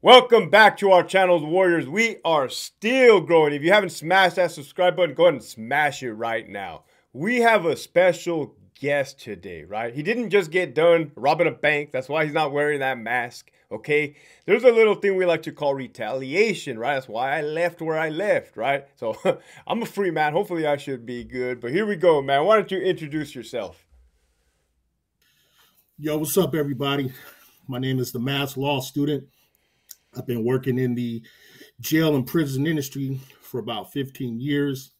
Welcome back to our channel, Warriors. We are still growing. If you haven't smashed that subscribe button, go ahead and smash it right now. We have a special guest today, right? He didn't just get done robbing a bank. That's why he's not wearing that mask, okay? There's a little thing we like to call retaliation, right? That's why I left where I left, right? So I'm a free man. Hopefully I should be good. But here we go, man. Why don't you introduce yourself? Yo, what's up, everybody? My name is the Mass Law Student. I've been working in the jail and prison industry for about 15 years.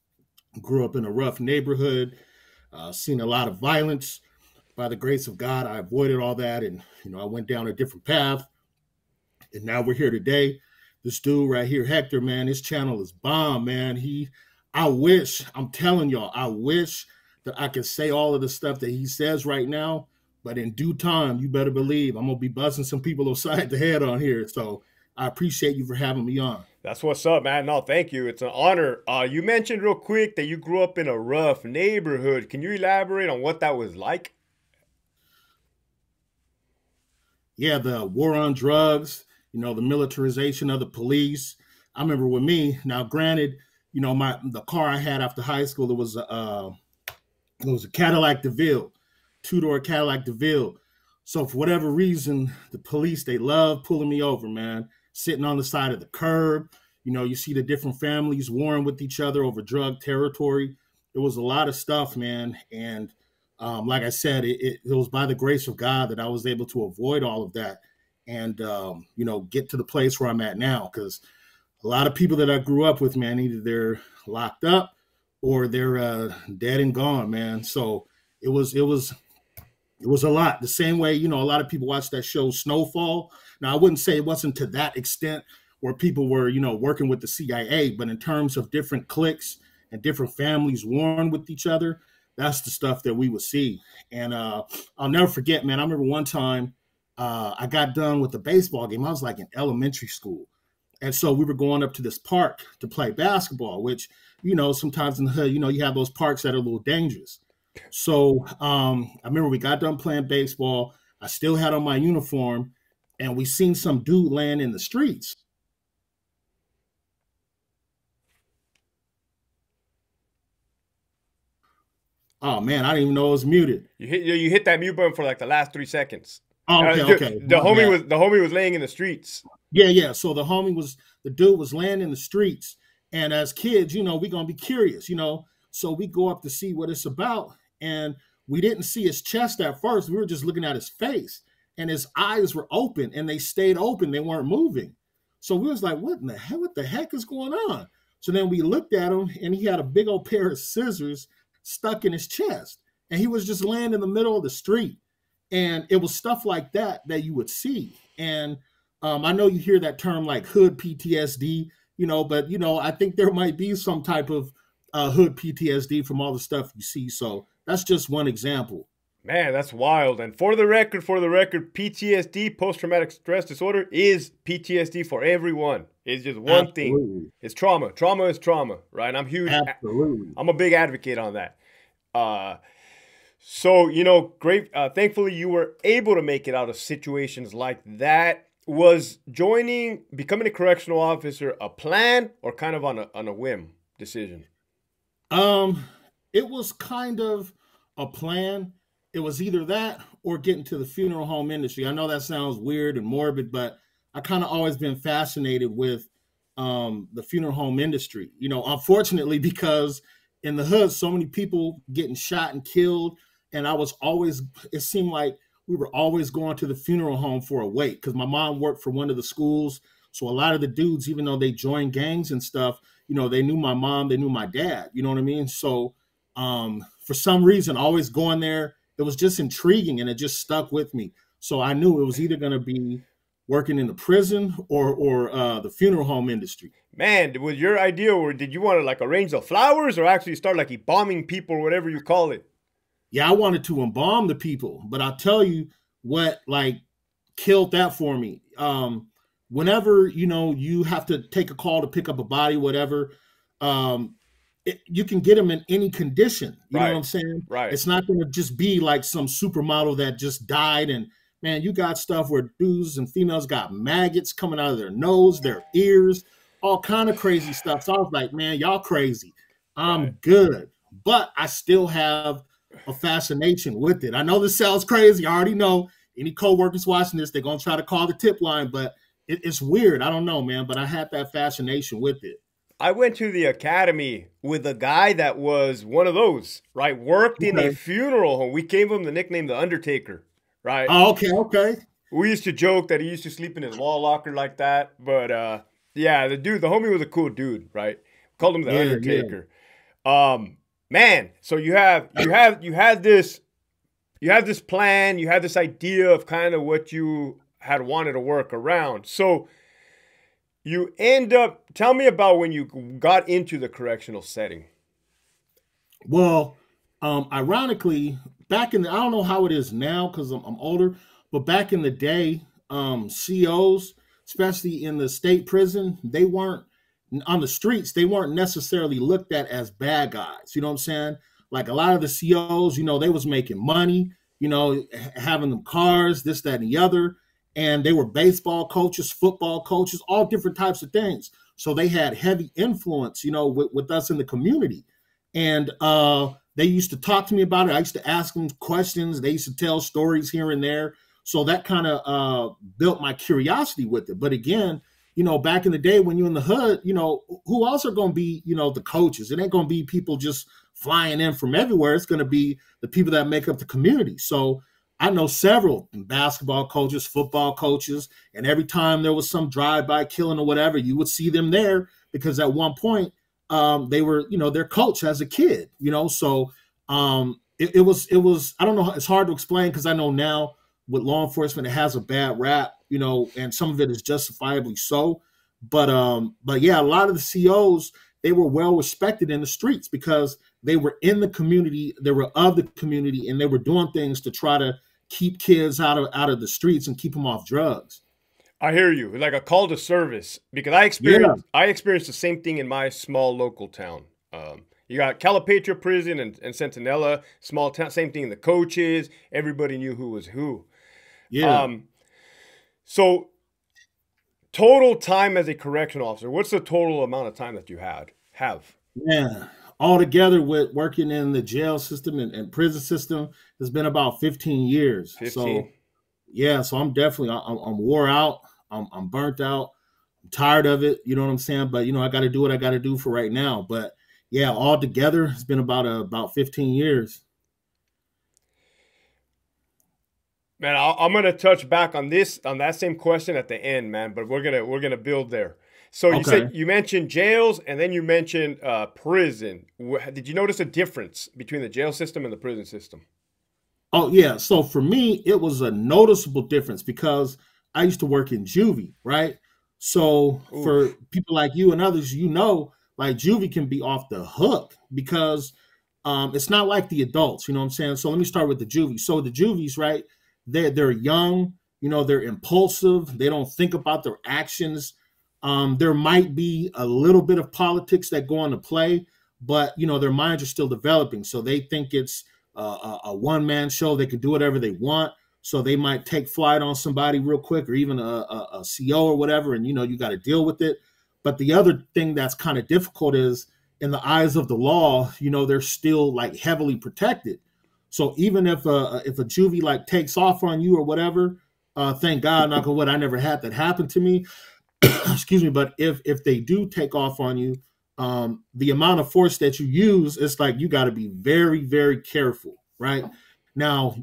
Grew up in a rough neighborhood, seen a lot of violence. By the grace of God, I avoided all that, and I went down a different path. And now we're here today. This dude right here, Hector, man, his channel is bomb, man. I'm telling y'all, I wish that I could say all of the stuff that he says right now, but in due time, you better believe I'm gonna be buzzing some people upside the head on here. So I appreciate you for having me on. That's what's up, man. No, thank you. It's an honor. You mentioned real quick that you grew up in a rough neighborhood. Can you elaborate on what that was like? Yeah, the war on drugs, the militarization of the police. I remember with me, now granted, the car I had after high school, it was a Cadillac DeVille, two-door Cadillac DeVille. So for whatever reason, the police, they love pulling me over, man. Sitting on the side of the curb. You see the different families warring with each other over drug territory. There was a lot of stuff, man. And like I said, it was by the grace of God that I was able to avoid all of that and, get to the place where I'm at now. Because a lot of people that I grew up with, man, either they're locked up or they're dead and gone, man. So it was a lot. The same way, a lot of people watch that show Snowfall. Now, I wouldn't say it wasn't to that extent where people were, working with the CIA, but in terms of different cliques and different families warring with each other, that's the stuff that we would see. And I'll never forget, man, I remember one time I got done with the baseball game. I was like in elementary school. And so we were going up to this park to play basketball, which, sometimes in the hood, you have those parks that are a little dangerous. So I remember we got done playing baseball. I still had on my uniform, and we seen some dude laying in the streets. Oh man, I didn't even know it was muted. You hit that mute button for like the last 3 seconds. Oh, okay. The homie was laying in the streets. Yeah. So the dude was laying in the streets, and as kids, we gonna be curious, So we go up to see what it's about. And we didn't see his chest at first. We were just looking at his face, and his eyes were open, and they stayed open. They weren't moving. So we was like, what the heck is going on? So then we looked at him, and he had a big old pair of scissors stuck in his chest, and he was just laying in the middle of the street. And it was stuff like that you would see. And I know you hear that term like hood PTSD, but, I think there might be some type of hood PTSD from all the stuff you see. So that's just one example. Man, that's wild. And for the record, PTSD, post-traumatic stress disorder, is PTSD for everyone. It's just one thing. It's trauma. Trauma is trauma, right? I'm huge. Absolutely. I'm a big advocate on that. So, great. Thankfully, you were able to make it out of situations like that. Was becoming a correctional officer a plan or kind of on a whim decision? It was kind of a plan. It was either that or get into the funeral home industry. I know that sounds weird and morbid, but I kind of always been fascinated with the funeral home industry. Unfortunately, because in the hood, so many people getting shot and killed, and it seemed like we were always going to the funeral home for a wake because my mom worked for one of the schools. So a lot of the dudes, even though they joined gangs and stuff, they knew my mom, they knew my dad, you know what I mean? So for some reason, always going there, it was just intriguing and it just stuck with me. So I knew it was either going to be working in the prison or the funeral home industry. Man, was your idea, or did you want to like arrange the flowers or actually start like embalming people or whatever you call it? Yeah, I wanted to embalm the people, but I'll tell you what like killed that for me. Whenever, you have to take a call to pick up a body, whatever, you can get them in any condition. You know what I'm saying? Right. It's not going to just be like some supermodel that just died and man, you got stuff where dudes and females got maggots coming out of their nose, their ears, all kind of crazy stuff. So I was like, man, y'all crazy. I'm Right. good. But I still have a fascination with it. I know this sounds crazy. I already know any coworkers watching this, they're going to try to call the tip line, but it's weird. I don't know, man, but I had that fascination with it. I went to the academy with a guy that was one of those, right? Worked in a Okay. funeral home. We gave him the nickname the Undertaker, right? Oh, okay, okay. We used to joke that he used to sleep in his wall locker like that. But yeah, the homie was a cool dude, right? Called him the Yeah, yeah. Undertaker. Man, so you had this plan, you had this idea of kind of what you had wanted to work around. So you end up, tell me about when you got into the correctional setting. Well, ironically, back in the, I don't know how it is now because I'm older, but back in the day, COs, especially in the state prison, they weren't on the streets. They weren't necessarily looked at as bad guys. You know what I'm saying? Like a lot of the COs, they was making money, having them cars, this, that, and the other. And they were baseball coaches, football coaches, all different types of things. So they had heavy influence, with us in the community. And they used to talk to me about it. I used to ask them questions. They used to tell stories here and there. So that kind of built my curiosity with it. But again, back in the day when you're in the hood, who else are going to be, the coaches? It ain't going to be people just flying in from everywhere. It's going to be the people that make up the community. So I know several basketball coaches, football coaches, and every time there was some drive-by killing or whatever, you would see them there because at one point they were, their coach as a kid, So it was. I don't know. It's hard to explain because I know now with law enforcement it has a bad rap, and some of it is justifiably so. But yeah, a lot of the COs, they were well respected in the streets because they were in the community, they were of the community, and they were doing things to try to keep kids out of the streets and keep them off drugs. I hear you, like a call to service, because I Yeah, experienced the same thing in my small local town. You got Calipatria Prison and Centinela, small town, same thing. The coaches, everybody knew who was who. yeah. Um, so total time as a correctional officer, what's the total amount of time that you have? Yeah. All together with working in the jail system and prison system has been about 15 years. 15. So yeah, so I'm definitely I'm wore out. I'm burnt out. I'm tired of it. You know what I'm saying? But I got to do what I got to do for right now. But yeah, all together it's been about 15 years. Man, I'm gonna touch back on that same question at the end, man. But we're gonna build there. So you Okay. said you mentioned jails, and then you mentioned prison. Did you notice a difference between the jail system and the prison system? Oh yeah. So for me, it was a noticeable difference because I used to work in juvie, right? So for Oof. people like you and others, like juvie can be off the hook because it's not like the adults, you know what I'm saying? So let me start with the juvie. So the juvies, right? They're young, they're impulsive, they don't think about their actions. There might be a little bit of politics that go into play, but their minds are still developing. So they think it's a one-man show. They can do whatever they want. So they might take flight on somebody real quick or even a CO or whatever, and you got to deal with it. But the other thing that's kind of difficult is in the eyes of the law, they're still like heavily protected. So even if a juvie like takes off on you or whatever, thank God, knock on wood, I never had that happen to me. Excuse me, but if they do take off on you, the amount of force that you use, it's like you got to be very, very careful, right? Now,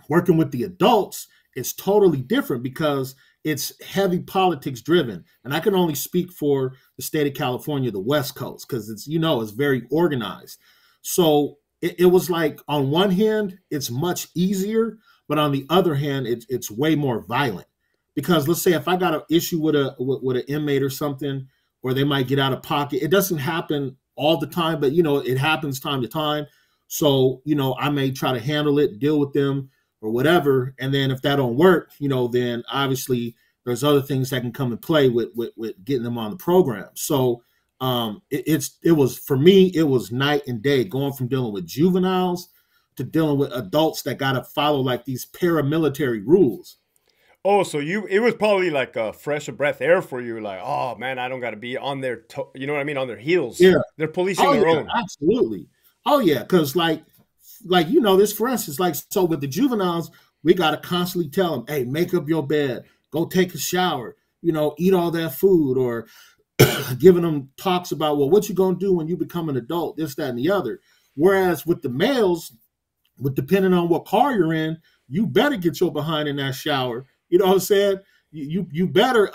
working with the adults is totally different because it's heavy politics driven. And I can only speak for the state of California, the West Coast, because it's very organized. So it was like on one hand, it's much easier, but on the other hand, it's way more violent. Because let's say if I got an issue with an inmate or something, or they might get out of pocket, it doesn't happen all the time, but it happens time to time. So, I may try to handle it, deal with them or whatever. And then if that don't work, then obviously there's other things that can come and play with getting them on the program. So it was for me, it was night and day going from dealing with juveniles to dealing with adults that got to follow like these paramilitary rules. Oh, so it was probably like a fresh of breath air for you. Like, oh man, I don't got to be on their, you know what I mean, on their heels. Yeah. They're policing Oh their yeah, own. absolutely. Oh yeah, because like you know this for instance, like so with the juveniles, we got to constantly tell them, hey, make up your bed, go take a shower, you know, eat all that food, or giving them talks about, well, what you gonna do when you become an adult, this, that, and the other. Whereas with the males, with depending on what car you're in, you better get your behind in that shower. You know what I'm saying? You better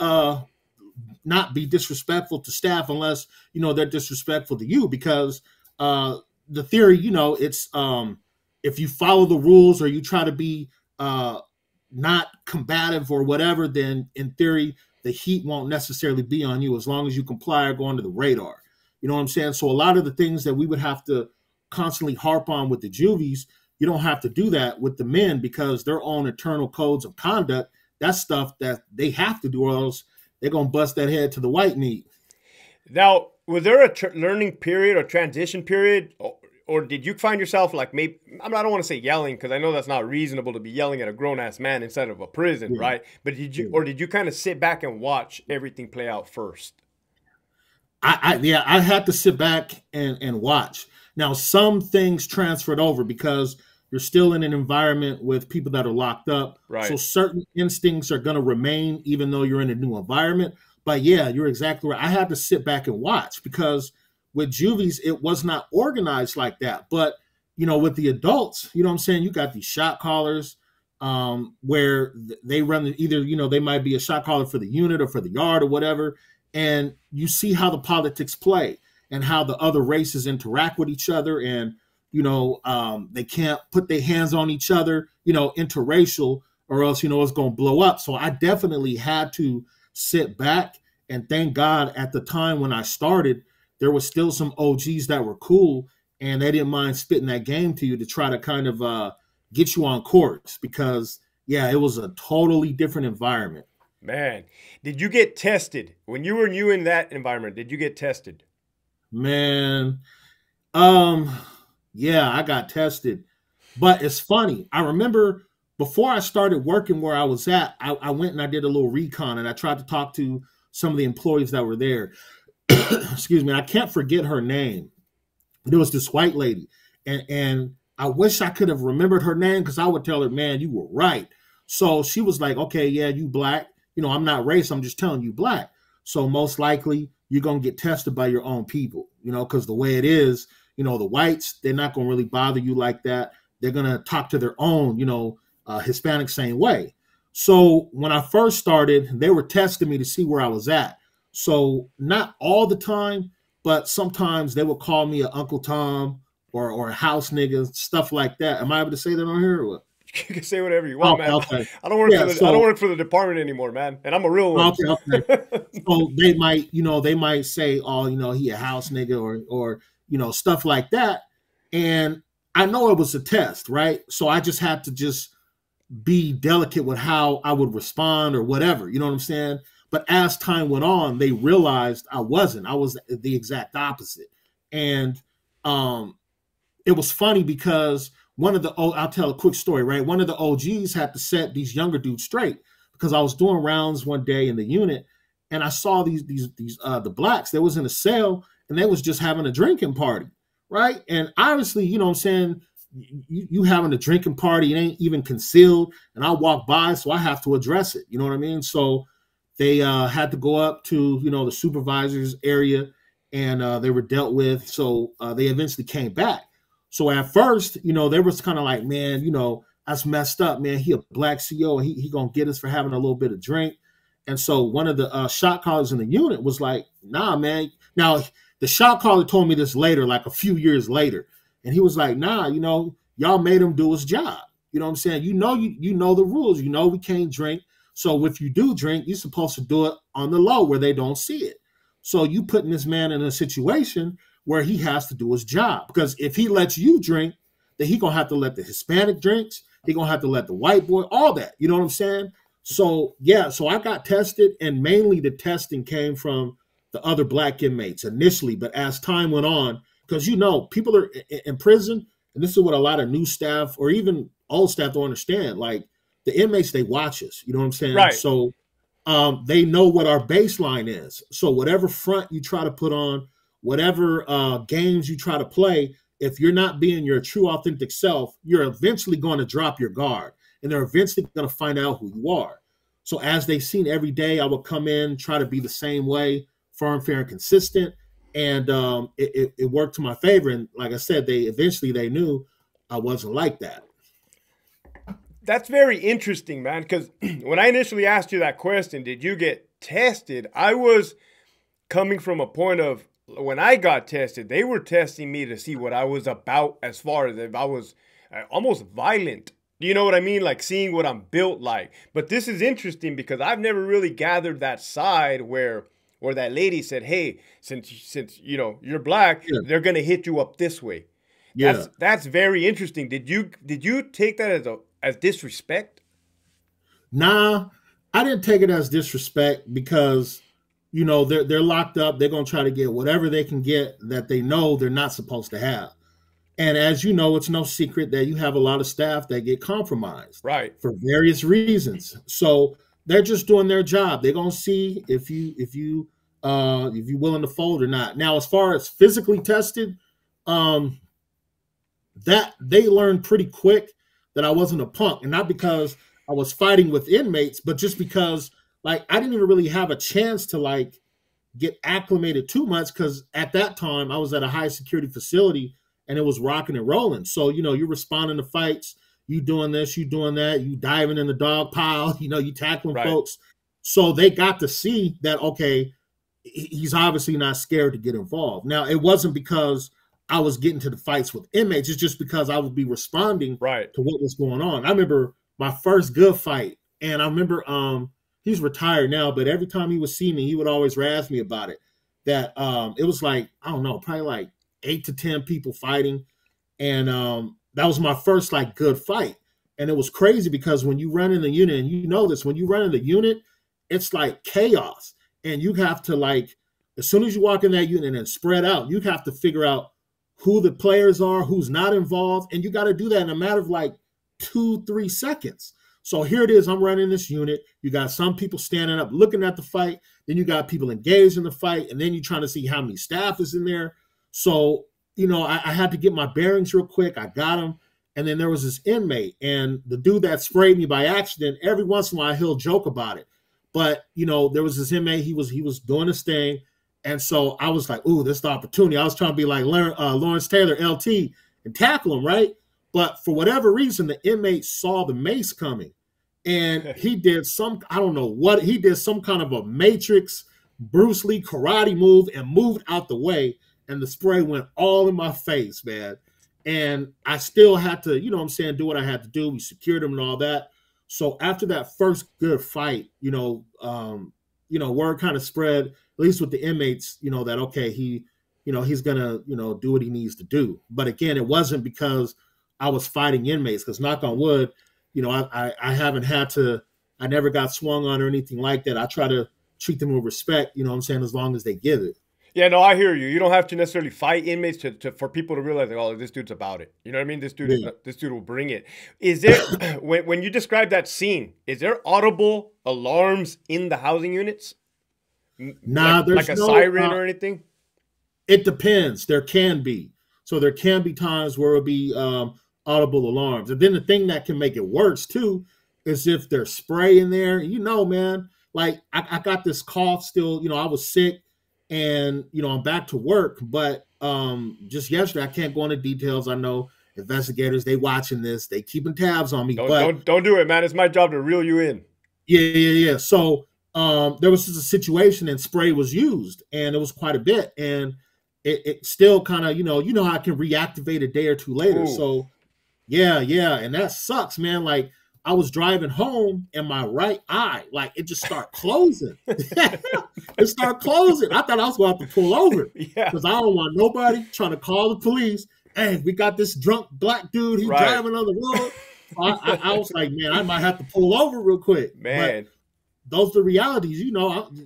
not be disrespectful to staff unless you know they're disrespectful to you, because the theory, you know, it's if you follow the rules or you try to be not combative or whatever, then in theory the heat won't necessarily be on you as long as you comply or go under the radar. You know what I'm saying? So a lot of the things that we would have to constantly harp on with the juvies, you don't have to do that with the men because their own internal codes of conduct, that's stuff that they have to do, or else they're going to bust that head to the white meat. Now, was there a learning period or transition period, or did you find yourself like maybe I don't want to say yelling because I know that's not reasonable to be yelling at a grown ass man inside of a prison, Yeah. right? But did you kind of sit back and watch everything play out first? I had to sit back and watch. Now, some things transferred over because you're still in an environment with people that are locked up. Right. So certain instincts are going to remain even though you're in a new environment. But yeah, you're exactly right. I had to sit back and watch because with juvies, it was not organized like that. But, you know, with the adults, you know what I'm saying? You got these shot callers where they run either, you know, they might be a shot caller for the unit or for the yard or whatever. And you see how the politics play and how the other races interact with each other. And, you know, they can't put their hands on each other, you know, interracial, or else, you know, it's going to blow up. So I definitely had to sit back, and thank God at the time when I started, there was still some OGs that were cool and they didn't mind spitting that game to you to try to kind of get you on course because, yeah, it was a totally different environment. Man, did you get tested when you were new in that environment? Did you get tested? Man, yeah, I got tested. But it's funny. I remember before I started working where I was at, I went and I did a little recon and I tried to talk to some of the employees that were there. Excuse me. I can't forget her name. There was this white lady, and I wish I could have remembered her name because I would tell her, man, you were right. So she was like, okay, yeah, you black. You know, I'm not racist. I'm just telling you black. So most likely you're going to get tested by your own people, you know, because the way it is, you know, the whites, they're not going to really bother you like that. They're going to talk to their own, you know, Hispanic same way. So when I first started, they were testing me to see where I was at. So not all the time, but sometimes they would call me a Uncle Tom or a house nigga, stuff like that. Am I able to say that on here or what? You can say whatever you want, Okay, man. okay. I don't work Yeah, for the I don't work for the department anymore, man. And I'm a real one. Okay, okay. So they might, you know, they might say, oh, you know, he a house nigga or you know, stuff like that. And I know it was a test, right? So I just had to just be delicate with how I would respond or whatever. You know what I'm saying? But as time went on, they realized I wasn't. I was the exact opposite. And it was funny because I'll tell a quick story, right? One of the OGs had to set these younger dudes straight because I was doing rounds one day in the unit and I saw the blacks. They was in a cell and they was just having a drinking party, right? And obviously, you know what I'm saying, you having a drinking party, it ain't even concealed. And I walk by, so I have to address it. You know what I mean? So they had to go up to, you know, the supervisor's area and they were dealt with. So they eventually came back. So at first, you know, they was kind of like, man, you know, that's messed up, man. He a black CO and he gonna get us for having a little bit of drink. And so one of the shot callers in the unit was like, nah, man. Now, the shot caller told me this later, like a few years later. And he was like, nah, you know, y'all made him do his job. You know what I'm saying? You know the rules. You know we can't drink. So if you do drink, you're supposed to do it on the low where they don't see it. So you putting this man in a situation where he has to do his job. Because if he lets you drink, then he gonna have to let the Hispanic drinks. He gonna have to let the white boy, all that. You know what I'm saying? So yeah, so I got tested, and mainly the testing came from the other black inmates initially. But as time went on, because you know, people are in prison, and this is what a lot of new staff or even old staff don't understand. Like the inmates, they watch us. You know what I'm saying? Right. So they know what our baseline is. So whatever front you try to put on, whatever games you try to play, if you're not being your true, authentic self, you're eventually going to drop your guard, and they're eventually going to find out who you are. So as they've seen every day, I would come in, try to be the same way, firm, fair, and consistent. And it worked to my favor. And like I said, they knew I wasn't like that. That's very interesting, man, because when I initially asked you that question, did you get tested? I was coming from a point of when I got tested, they were testing me to see what I was about as far as if I was almost violent. Do you know what I mean? Like seeing what I'm built like. But this is interesting because I've never really gathered that side where that lady said, hey, since you know you're black, yeah, they're gonna hit you up this way. Yeah. That's very interesting. Did you take that as disrespect? Nah, I didn't take it as disrespect because, you know, they're locked up. They're going to try to get whatever they can get that they know they're not supposed to have. And as you know, it's no secret that you have a lot of staff that get compromised, right, for various reasons. So they're just doing their job. They're going to see if you're willing to fold or not. Now, as far as physically tested, that they learned pretty quick that I wasn't a punk, and not because I was fighting with inmates, but just because like I didn't even really have a chance to like get acclimated too much, because at that time I was at a high security facility and it was rocking and rolling. So, you know, you're responding to fights, you doing this, you doing that, you diving in the dog pile, you know, you tackling folks. So they got to see that, okay, he's obviously not scared to get involved. Now, it wasn't because I was getting to the fights with inmates. It's just because I would be responding to what was going on. I remember my first good fight, and I remember he's retired now, but every time he would see me, he would always razz me about it. That it was like, I don't know, probably like 8 to 10 people fighting. And that was my first like good fight. And it was crazy because when you run in the unit, and you know this, when you run in the unit, it's like chaos. And you have to like, as soon as you walk in that unit and spread out, you have to figure out who the players are, who's not involved. And you got to do that in a matter of like 2-3 seconds. So here it is, I'm running this unit. You got some people standing up looking at the fight. Then you got people engaged in the fight. And then you're trying to see how many staff is in there. So, you know, I had to get my bearings real quick. I got them. And then there was this inmate. And the dude that sprayed me by accident, every once in a while, he'll joke about it. But, you know, there was this inmate. He was doing his thing. And so I was like, ooh, this is the opportunity. I was trying to be like Lawrence Taylor, LT, and tackle him, right? But for whatever reason, the inmate saw the mace coming. And he did some, I don't know what, he did some kind of a Matrix, Bruce Lee karate move and moved out the way. And the spray went all in my face, man. And I still had to, you know what I'm saying, do what I had to do. We secured him and all that. So after that first good fight, word kind of spread, at least with the inmates, you know, that, okay, he's going to, do what he needs to do. But again, it wasn't because I was fighting inmates, because knock on wood, I haven't had to, I never got swung on or anything like that. I try to treat them with respect, you know what I'm saying, as long as they give it. Yeah, no, I hear you. You don't have to necessarily fight inmates for people to realize, like, oh, this dude's about it. You know what I mean? This dude will bring it. Is there, when you describe that scene, is there audible alarms in the housing units? Nah, there's like a siren or anything? It depends. There can be. So there can be times where it'll be audible alarms. And then the thing that can make it worse too is if there's spray in there. You know, man, like I got this cough still, I was sick and, I'm back to work. But just yesterday, I can't go into details. I know investigators, they watching this, they keeping tabs on me. Don't do it, man. It's my job to reel you in. Yeah. So there was just a situation and spray was used, and it was quite a bit. And it still kind of, how it can reactivate a day or two later. Ooh. So yeah. And that sucks, man. Like I was driving home and my right eye, like it just started closing. It started closing. I thought I was going to have to pull over because I don't want nobody trying to call the police. Hey, we got this drunk black dude. He's driving on the road. I was like, man, I might have to pull over real quick. Man. those are the realities,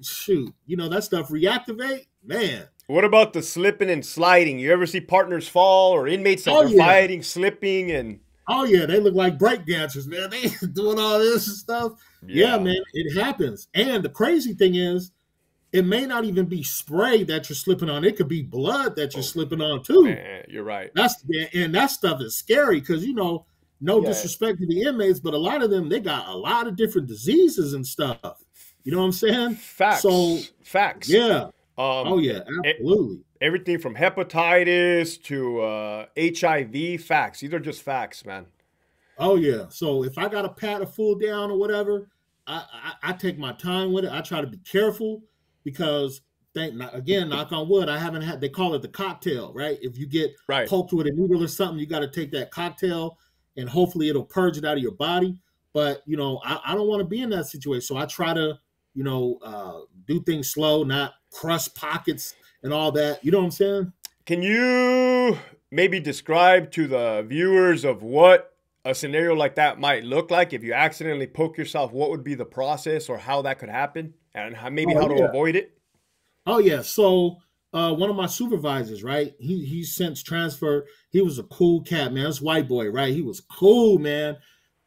shoot, that stuff reactivate, man. What about the slipping and sliding? You ever see partners fall or inmates that Oh are yeah. fighting, slipping and Oh yeah, they look like break dancers, man. They doing all this and stuff. Yeah, yeah, man, it happens. And the crazy thing is, it may not even be spray that you're slipping on. It could be blood that you're oh slipping on too. man, you're right. And that stuff is scary because no Yeah, disrespect to the inmates, but a lot of them they got a lot of different diseases and stuff. You know what I'm saying? So facts. yeah. Um, Oh yeah, absolutely. everything from hepatitis to HIV. Facts. These are just facts, man. Oh yeah. So if I got to pat a fool down or whatever, I take my time with it. I try to be careful because again, knock on wood, I haven't had. They call it the cocktail, right? If you get Right. poked with a needle or something, you got to take that cocktail, and hopefully it'll purge it out of your body. But I don't want to be in that situation, so I try to do things slow, not crush pockets and all that. You know what I'm saying? Can you maybe describe to the viewers of what a scenario like that might look like if you accidentally poke yourself? What would be the process or how that could happen, and maybe Oh how to yeah. avoid it? Oh yeah. So one of my supervisors, right? He's since transferred. He was a cool cat, man. This white boy, right? He was cool, man.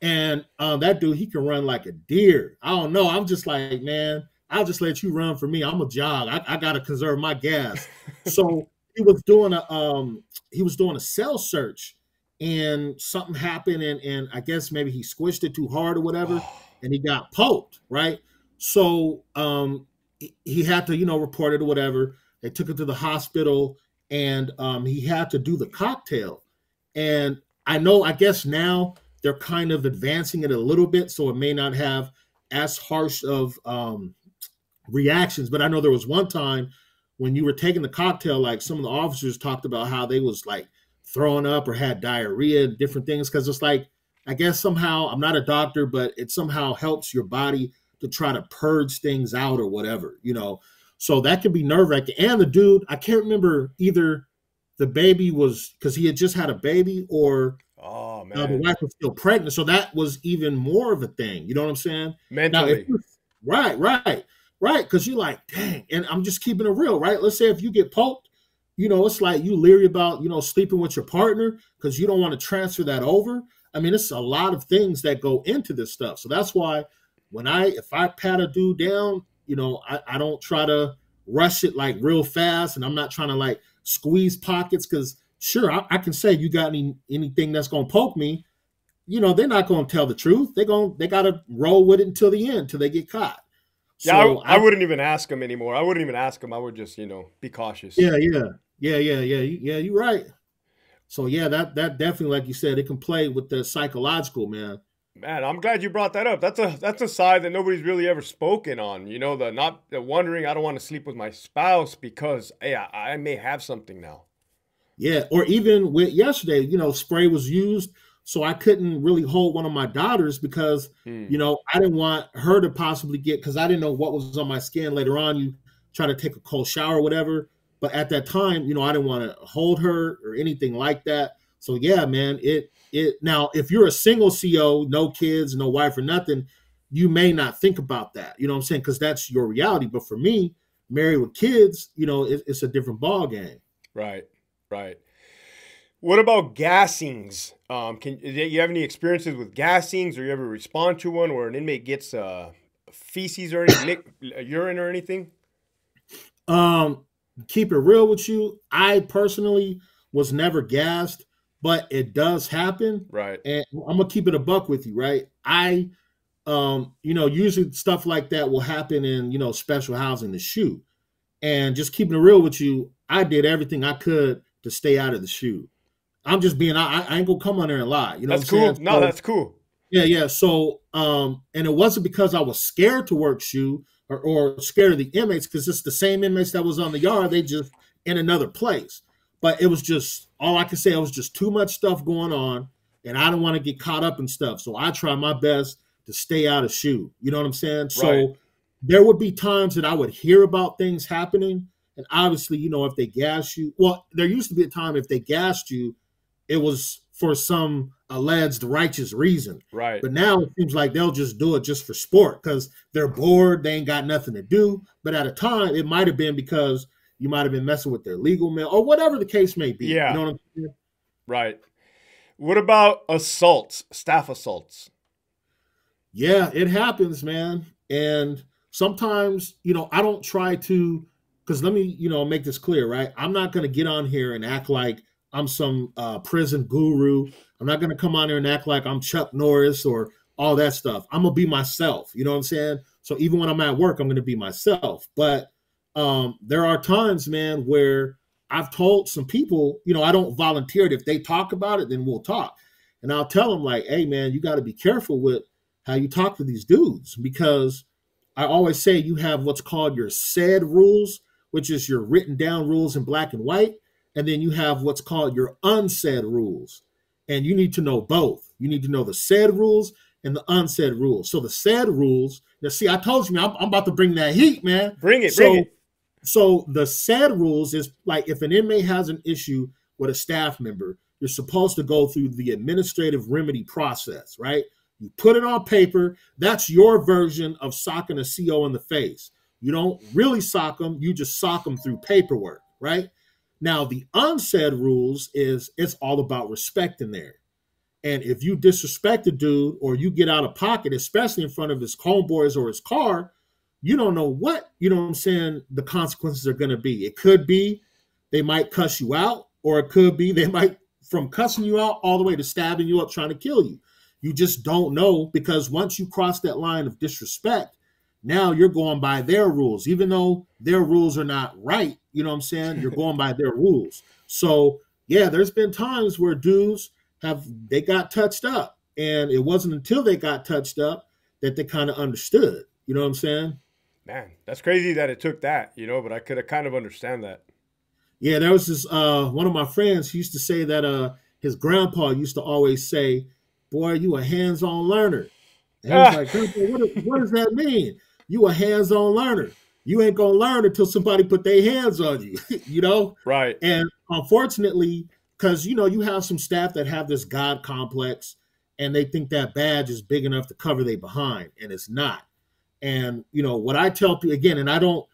And that dude, he can run like a deer. I don't know. I'm just like, man, I'll just let you run for me. I'm a jog. I gotta conserve my gas. So he was doing a cell search, and something happened, and I guess maybe he squished it too hard or whatever, Oh, and he got poked, right? So he had to, report it or whatever. They took him to the hospital, and he had to do the cocktail. And I guess now they're kind of advancing it a little bit, so it may not have as harsh of reactions. But I know there was one time when you were taking the cocktail, like some of the officers talked about how they was like throwing up or had diarrhea and different things, because it's like, I guess somehow, I'm not a doctor, but it somehow helps your body to try to purge things out or whatever. So that can be nerve-wracking. And the dude, I can't remember, either the baby was, because he had just had a baby, or oh the man, wife was still pregnant. So that was even more of a thing. You know what I'm saying? Now, mentally. right. Because you're like, dang, and I'm just keeping it real, right? Let's say if you get poked, it's like you leery about, sleeping with your partner because you don't want to transfer that over. I mean, it's a lot of things that go into this stuff. So that's why if I pat a dude down, I don't try to rush it like real fast, and I'm not trying to like squeeze pockets, because sure, I can say, you got anything that's going to poke me, they're not going to tell the truth. They got to roll with it until the end, till they get caught. Yeah, So I wouldn't even ask them anymore. I wouldn't even ask them. I would just, be cautious. yeah. You're right. So yeah, that definitely, like you said, it can play with the psychological, man. Man, I'm glad you brought that up. That's a side that nobody's really ever spoken on. The wondering, I don't want to sleep with my spouse because I may have something now. Yeah, or even with yesterday, spray was used, so I couldn't really hold one of my daughters because, I didn't want her to possibly because I didn't know what was on my skin later on. You try to take a cold shower or whatever. But at that time, I didn't want to hold her or anything like that. So yeah, man, now if you're a single CO, no kids, no wife or nothing, you may not think about that. You know what I'm saying? Because that's your reality. But for me, married with kids, it's a different ball game. Right. What about gassings? Do you have any experiences with gassings, or you ever respond to one where an inmate gets feces or urine or anything? Keep it real with you. I personally was never gassed, but it does happen. Right. And I'm gonna keep it a buck with you, right? Usually stuff like that will happen in, special housing to shoot. And just keeping it real with you, I did everything I could to stay out of the shoot. I'm just being, I ain't gonna come on there and lie. You know That's what I'm cool. saying? No, that's cool. Yeah. So, and it wasn't because I was scared to work shoot or scared of the inmates, because it's the same inmates that was on the yard. They just in another place. But it was just, all I can say, it was just too much stuff going on, and I don't want to get caught up in stuff. So I try my best to stay out of shoot. You know what I'm saying? Right. So there would be times that I would hear about things happening. And obviously, if they gas you, well, there used to be a time if they gassed you, it was for some alleged righteous reason. Right. But now it seems like they'll just do it just for sport because they're bored, they ain't got nothing to do. But at a time, it might have been because you might have been messing with their legal mail or whatever the case may be. Yeah. You know what I'm saying? Right. What about assaults, staff assaults? Yeah, it happens, man. And sometimes, I don't try to, because let me, make this clear, right? I'm not going to get on here and act like I'm some prison guru. I'm not going to come on here and act like I'm Chuck Norris or all that stuff. I'm going to be myself. You know what I'm saying? So even when I'm at work, I'm going to be myself. But there are times, man, where I've told some people, I don't volunteer it. If they talk about it, then we'll talk. And I'll tell them like, hey, man, you got to be careful with how you talk to these dudes, because I always say you have what's called your said rules, which is your written down rules in black and white. And then you have what's called your unsaid rules. And you need to know both. You need to know the said rules and the unsaid rules. So the said rules, now see, I told you, man, I'm about to bring that heat, man. Bring it. So the said rules is like if an inmate has an issue with a staff member, you're supposed to go through the administrative remedy process, right? You put it on paper. That's your version of socking a CO in the face. You don't really sock them. You just sock them through paperwork, right? Now, the unsaid rules is it's all about respect in there. And if you disrespect a dude or you get out of pocket, especially in front of his homeboys or his car, you don't know what, the consequences are going to be. It could be they might cuss you out, or it could be they might, from cussing you out all the way to stabbing you up, trying to kill you. You just don't know, because once you cross that line of disrespect, now you're going by their rules, even though their rules are not right. You know what I'm saying? You're going by their rules. So yeah, there's been times where dudes they got touched up, and it wasn't until they got touched up that they kind of understood. You know what I'm saying? Man, that's crazy that it took that, but I could have kind of understand that. Yeah, there was this one of my friends, he used to say that his grandpa used to always say, boy, you a hands-on learner. And he was like, Grandpa, what does that mean? You a hands-on learner. You ain't going to learn until somebody put their hands on you, Right. And unfortunately, because, you have some staff that have this God complex, and they think that badge is big enough to cover their behind, and it's not. And, what I tell people, again, and I don't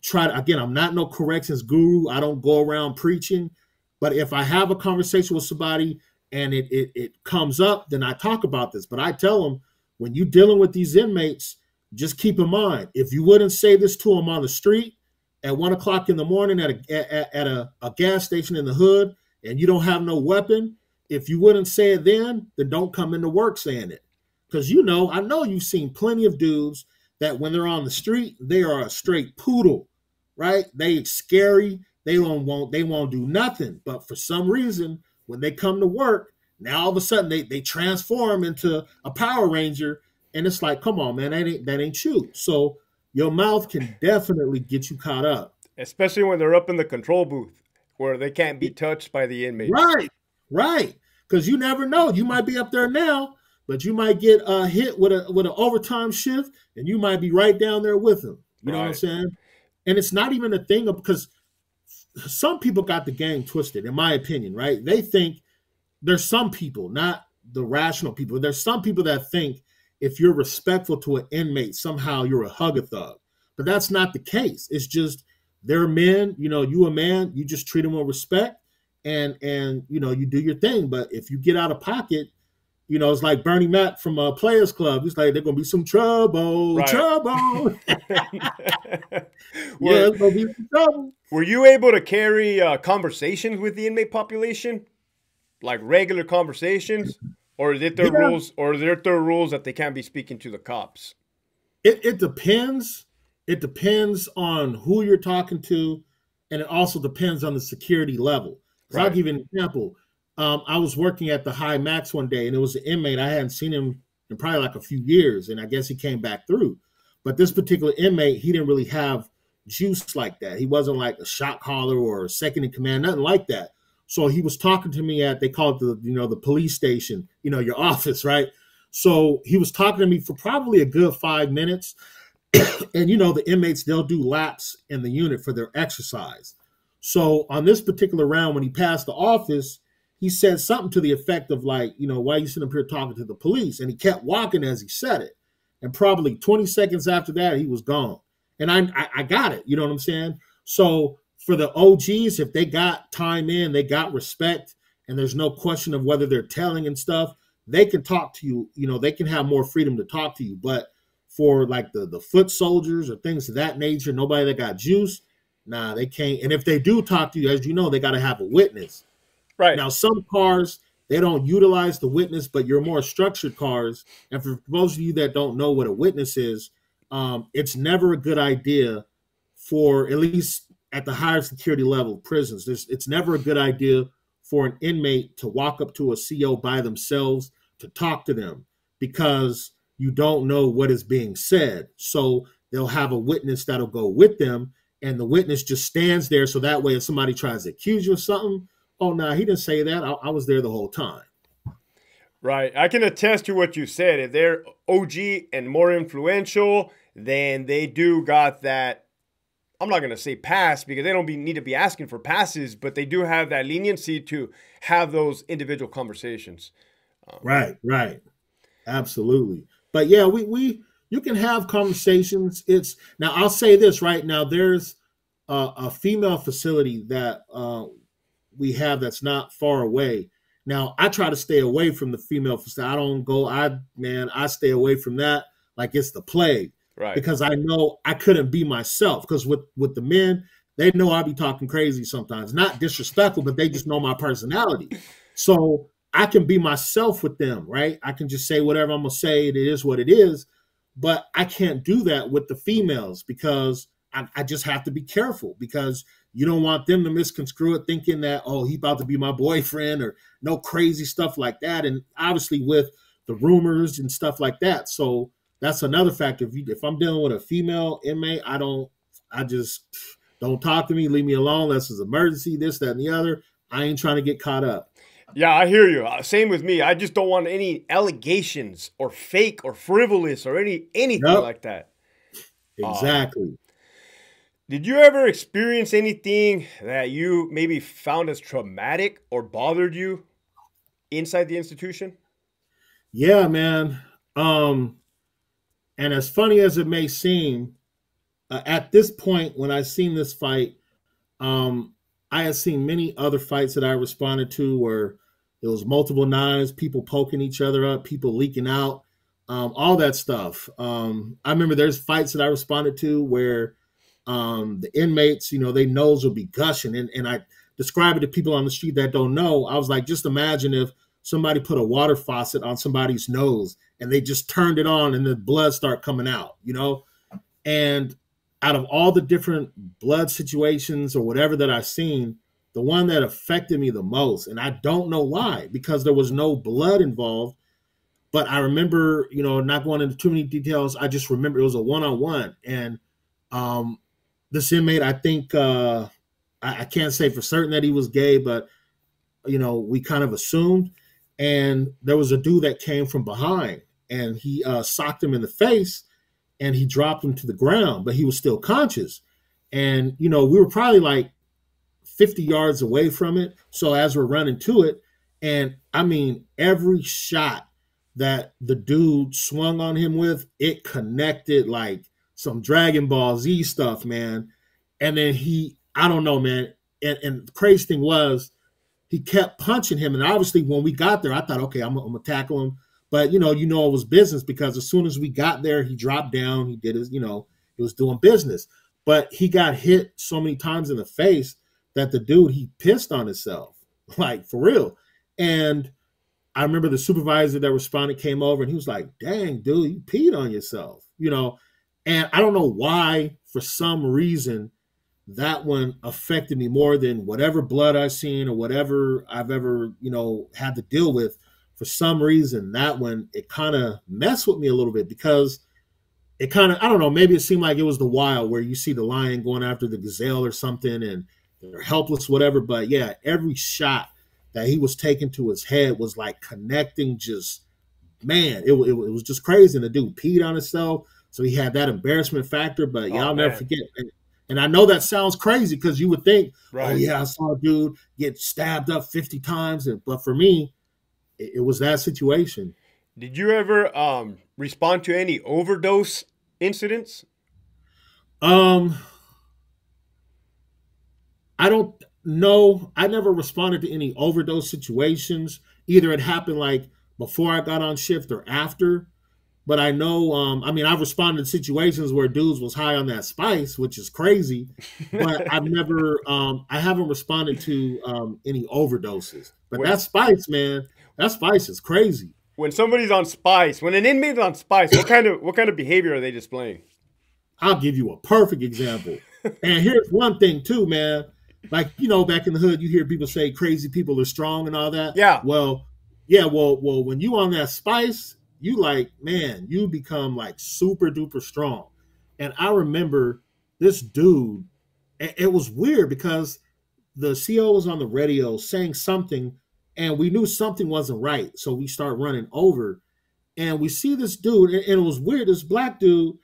try to, again, I'm not no corrections guru. I don't go around preaching. But if I have a conversation with somebody and it comes up, then I talk about this. But I tell them, when you're dealing with these inmates, just keep in mind, if you wouldn't say this to them on the street at 1 o'clock in the morning at a gas station in the hood, and you don't have no weapon, if you wouldn't say it then don't come into work saying it. Because I know you've seen plenty of dudes that when they're on the street, they are a straight poodle, right? They scary. They won't do nothing. But for some reason, when they come to work, now all of a sudden they transform into a Power Ranger, and it's like, come on, man, that ain't you. So your mouth can definitely get you caught up, especially when they're up in the control booth where they can't be touched by the inmates. Right. Because you never know. You might be up there now, but you might get hit with an overtime shift, and you might be right down there with them. You know what I'm saying? And it's not even a thing because some people got the game twisted, in my opinion, right? They think there's some people, not the rational people. There's some people that think if you're respectful to an inmate, somehow you're a hug-a-thug. But that's not the case. It's just they're men. You a man, you just treat them with respect, and you do your thing. But if you get out of pocket, it's like Bernie Mac from Players Club. He's like, there's going to be some trouble, trouble. There's going to be some trouble. Were you able to carry conversations with the inmate population? Like regular conversations? Or is it their rules? Or is it their rules that they can't be speaking to the cops? It depends. It depends on who you're talking to. And it also depends on the security level. Right. I'll give you an example. I was working at the High Max one day, and it was an inmate. I hadn't seen him in probably like a few years, and I guess he came back through. But this particular inmate, he didn't really have juice like that. He wasn't like a shot caller or a second in command, nothing like that. So he was talking to me they call it the police station, your office, right? So he was talking to me for probably a good 5 minutes. And, the inmates, they'll do laps in the unit for their exercise. So on this particular round, when he passed the office, he said something to the effect of like, why are you sitting up here talking to the police? And he kept walking as he said it. And probably 20 seconds after that, he was gone. And I got it. You know what I'm saying? So for the OGs, if they got time in, they got respect, and there's no question of whether they're telling and stuff, they can talk to you. They can have more freedom to talk to you. But for like the foot soldiers or things of that nature, nobody that got juice, nah, they can't. And if they do talk to you, as you know, they got to have a witness. Right. Now, some cars, they don't utilize the witness, but your more structured cars, and for those of you that don't know what a witness is, it's never a good idea for, at least at the higher security level of prisons, it's never a good idea for an inmate to walk up to a CO by themselves to talk to them, because you don't know what is being said. So they'll have a witness that'll go with them, and the witness just stands there. So that way, if somebody tries to accuse you of something, oh, no, he didn't say that. I was there the whole time. Right. I can attest to what you said. If they're OG and more influential, then they do got that. I'm not going to say pass, because they don't need to be asking for passes, but they do have that leniency to have those individual conversations. Right. Absolutely. But yeah, you can have conversations. Now I'll say this right now. There's a female facility that we have that's not far away. Now I try to stay away from the female facility. I don't go. I stay away from that like it's the plague. Right. Because I know I couldn't be myself. Because with the men, they know I be talking crazy sometimes. Not disrespectful, but they just know my personality. So I can be myself with them, right? I can just say whatever I'm going to say. It is what it is. But I can't do that with the females, because I just have to be careful, because you don't want them to misconstrue it thinking that, oh, he about to be my boyfriend, or no crazy stuff like that. And obviously with the rumors and stuff like that. So that's another factor. If I'm dealing with a female inmate, I just don't talk to me, leave me alone unless it's an emergency, this, that, and the other. I ain't trying to get caught up. Yeah, I hear you. Same with me. I just don't want any allegations or fake or frivolous or anything like that. Exactly. Did you ever experience anything that you maybe found as traumatic or bothered you inside the institution? Yeah, man. And as funny as it may seem, at this point, when I seen this fight, I had seen many other fights that I responded to where it was multiple knives, people poking each other up, people leaking out, all that stuff. I remember there's fights that I responded to where the inmates, their nose will be gushing. And I describe it to people on the street that don't know. I was like, just imagine if somebody put a water faucet on somebody's nose and they just turned it on and the blood start coming out, And out of all the different blood situations or whatever that I've seen, the one that affected me the most, and I don't know why, because there was no blood involved, but I remember, not going into too many details, I just remember it was a one-on-one. And this inmate, I think, I can't say for certain that he was gay, but, we kind of assumed. And there was a dude that came from behind, and he socked him in the face, and he dropped him to the ground, but he was still conscious. And, we were probably like 50 yards away from it. So as we're running to it, and I mean, every shot that the dude swung on him with, it connected like some Dragon Ball Z stuff, man. And then I don't know, man. And the crazy thing was, he kept punching him. And obviously when we got there, I thought, okay, I'm going to tackle him. But, it was business, because as soon as we got there, he dropped down. He did his, he was doing business. But he got hit so many times in the face that the dude, he pissed on himself, like for real. And I remember the supervisor that responded came over, and he was like, dang, dude, you peed on yourself, And I don't know why, for some reason, that one affected me more than whatever blood I've seen or whatever I've ever, had to deal with. For some reason, that one, it kind of messed with me a little bit, because it kind of, I don't know, maybe it seemed like it was the wild where you see the lion going after the gazelle or something and they're helpless, whatever. But yeah, every shot that he was taking to his head was like connecting, just, man, it was just crazy. And the dude peed on himself. So he had that embarrassment factor. But yeah, I'll never forget. And I know that sounds crazy because you would think, oh, Right. yeah, I saw a dude get stabbed up 50 times. But for me, it was that situation. Did you ever respond to any overdose incidents? Um, I don't know. I never responded to any overdose situations. Either it happened like before I got on shift or after. But I know, I mean, I've responded to situations where dudes was high on that spice, which is crazy. But I've never, I haven't responded to any overdoses. But when that spice, man, that spice is crazy. when somebody's on spice, when an inmate's on spice, what kind of behavior are they displaying? I'll give you a perfect example. And here's one thing too, man. Like, back in the hood, you hear people say crazy people are strong and all that. Yeah. Well, yeah, well, when you on that spice, you like, man, you become like super duper strong. And I remember this dude, it was weird because the CO was on the radio saying something, and we knew something wasn't right. So we start running over, and we see this dude, and it was weird. This black dude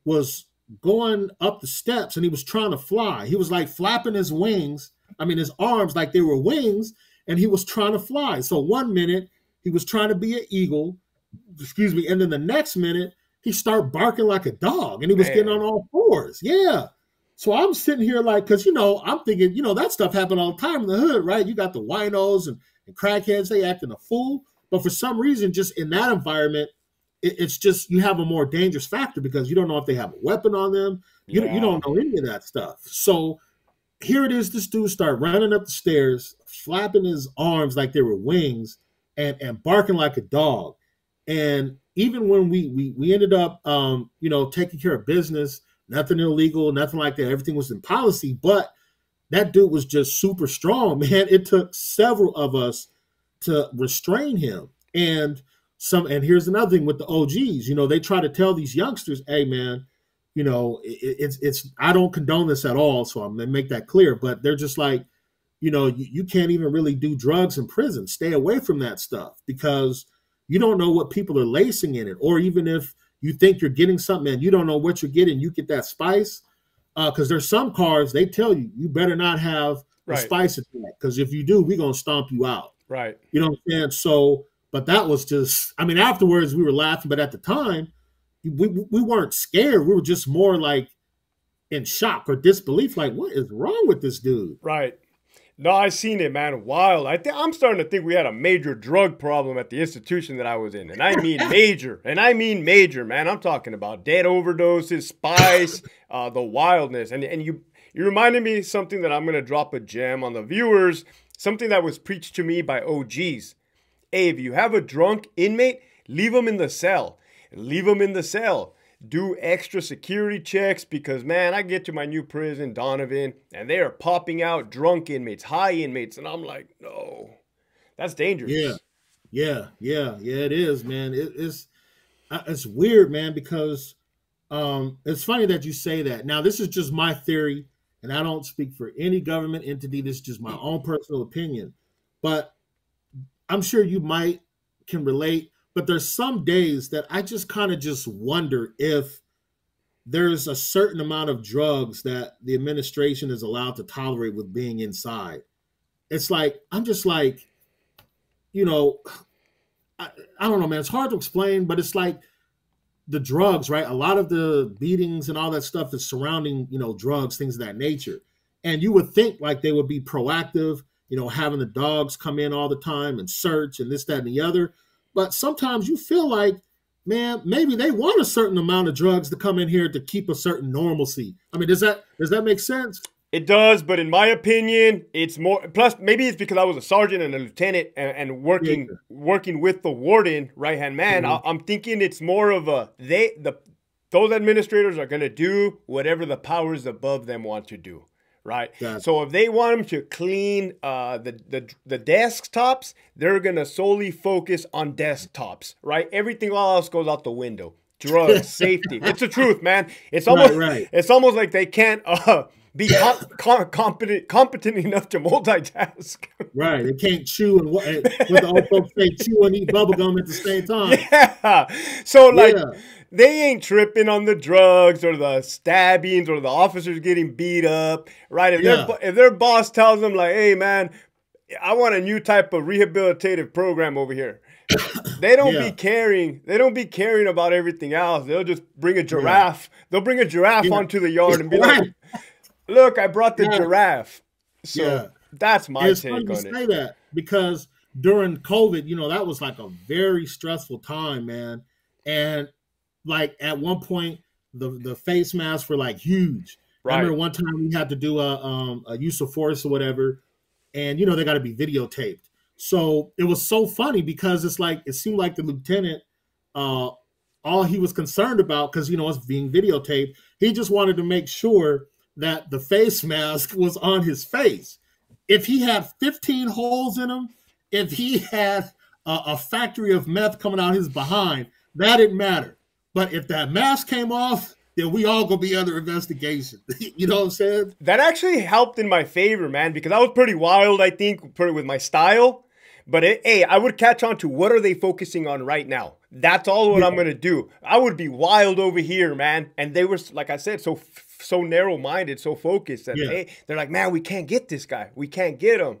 was going up the steps and he was trying to fly. He was like flapping his wings, his arms like they were wings, and he was trying to fly. So one minute he was trying to be an eagle, and then the next minute he started barking like a dog and he was getting on all fours. Yeah. So I'm sitting here like, because, I'm thinking, that stuff happened all the time in the hood, right? You got the winos and crackheads, they acting a fool. But for some reason, just in that environment, it's just you have a more dangerous factor because you don't know if they have a weapon on them. You don't know any of that stuff. So here it is. This dude started running up the stairs, flapping his arms like they were wings, and barking like a dog. And even when we ended up, taking care of business, nothing illegal, nothing like that. Everything was in policy, but that dude was just super strong, man. It took several of us to restrain him. And here's another thing with the OGs, they try to tell these youngsters, hey man, it's I don't condone this at all. So I'm gonna make that clear. But they're just like, you can't even really do drugs in prison. Stay away from that stuff because you don't know what people are lacing in it. Or even if you think you're getting something and you don't know what you're getting, you get that spice. Because there's some cars, they tell you, you better not have the spice attack. Because if you do, we're going to stomp you out. Right. You know what I'm saying? So, but that was just, afterwards we were laughing, but at the time, we weren't scared. We were just more like in shock or disbelief. Like, what is wrong with this dude? Right. No, I seen it, man. Wild. I'm starting to think we had a major drug problem at the institution that I was in. And I mean major. And I mean major, man. I'm talking about dead overdoses, spice, the wildness. And you reminded me of something that I'm going to drop a gem on the viewers, something that was preached to me by OGs. Hey, if you have a drunk inmate, leave them in the cell. Leave them in the cell. Do extra security checks because, man, I get to my new prison, Donovan, and they are popping out drunk inmates, high inmates. And I'm like, no, that's dangerous. Yeah, it is, man. It's weird, man, because it's funny that you say that. Now, this is just my theory, and I don't speak for any government entity. This is just my own personal opinion. But I'm sure you can relate. But there's some days that I just kind of just wonder if there's a certain amount of drugs that the administration is allowed to tolerate with being inside. It's like, I'm just like, I don't know, man. It's hard to explain, but it's like the drugs, right? A lot of the beatings and all that stuff is surrounding, drugs, things of that nature. And you would think like they would be proactive, having the dogs come in all the time and search and this, that, and the other. But sometimes you feel like, man, maybe they want a certain amount of drugs to come in here to keep a certain normalcy. Does that make sense? It does, but in my opinion, it's more. Plus, maybe it's because I was a sergeant and a lieutenant and working with the warden, right hand man. Mm-hmm. I'm thinking it's more of those administrators are going to do whatever the powers above them want to do. Right. Gotcha. So if they want them to clean the desktops, they're going to solely focus on desktops. Right. Everything else goes out the window. drugs, safety. It's the truth, man. Right. It's almost like they can't be competent enough to multitask. Right. They can't chew and what the old folks say, chew and eat bubble gum at the same time. Yeah. So like Yeah. they ain't tripping on the drugs or the stabbings or the officers getting beat up, right? If their boss tells them like, "Hey, man, I want a new type of rehabilitative program over here," they don't be caring. They don't be caring about everything else. They'll just bring a giraffe. They'll bring a giraffe onto the yard and be like, "Look, I brought the giraffe." So that's my take on it. It's funny you say that because during COVID, you know, that was like a very stressful time, man. And like at one point, the face masks were like huge. Right. I remember one time we had to do a use of force or whatever, and you know they got to be videotaped. So it was so funny because it's like it seemed like the lieutenant, all he was concerned about, because you know it's being videotaped, he just wanted to make sure that the face mask was on his face. If he had 15 holes in him, if he had a factory of meth coming out his behind, that didn't matter. But if that mask came off, then we all gonna be under investigation. You know what I'm saying? That actually helped in my favor, man, because I was pretty wild, I think, with my style. But hey, I would catch on to what are they focusing on right now. That's all what I'm gonna do. I would be wild over here, man. And they were, like I said, so narrow-minded, so focused that hey, they're like, man, we can't get this guy. We can't get him.